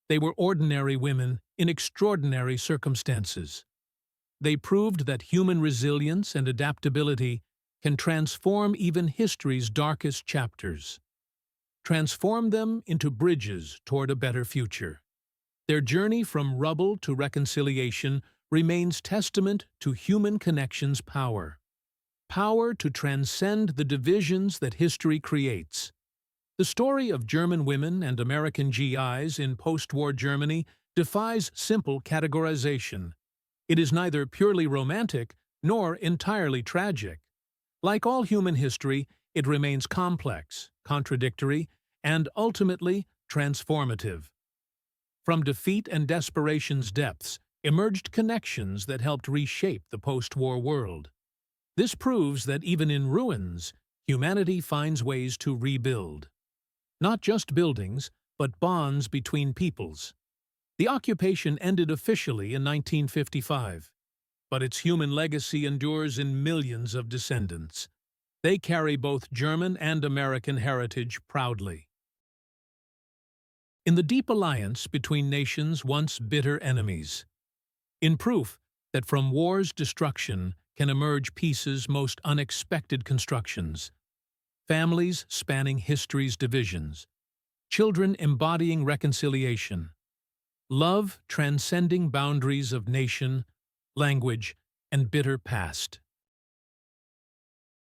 S1: They were ordinary women in extraordinary circumstances. They proved that human resilience and adaptability can transform even history's darkest chapters. Transform them into bridges toward a better future. Their journey from rubble to reconciliation remains testament to human connection's power. Power to transcend the divisions that history creates. The story of German women and American GIs in post-war Germany defies simple categorization. It is neither purely romantic nor entirely tragic. Like all human history, it remains complex, contradictory, and ultimately transformative. From defeat and desperation's depths emerged connections that helped reshape the post-war world. This proves that even in ruins, humanity finds ways to rebuild. Not just buildings, but bonds between peoples. The occupation ended officially in 1955, but its human legacy endures in millions of descendants. They carry both German and American heritage proudly. In the deep alliance between nations once bitter enemies. In proof that from war's destruction can emerge peace's most unexpected constructions. Families spanning history's divisions. Children embodying reconciliation. Love transcending boundaries of nation, language, and bitter past.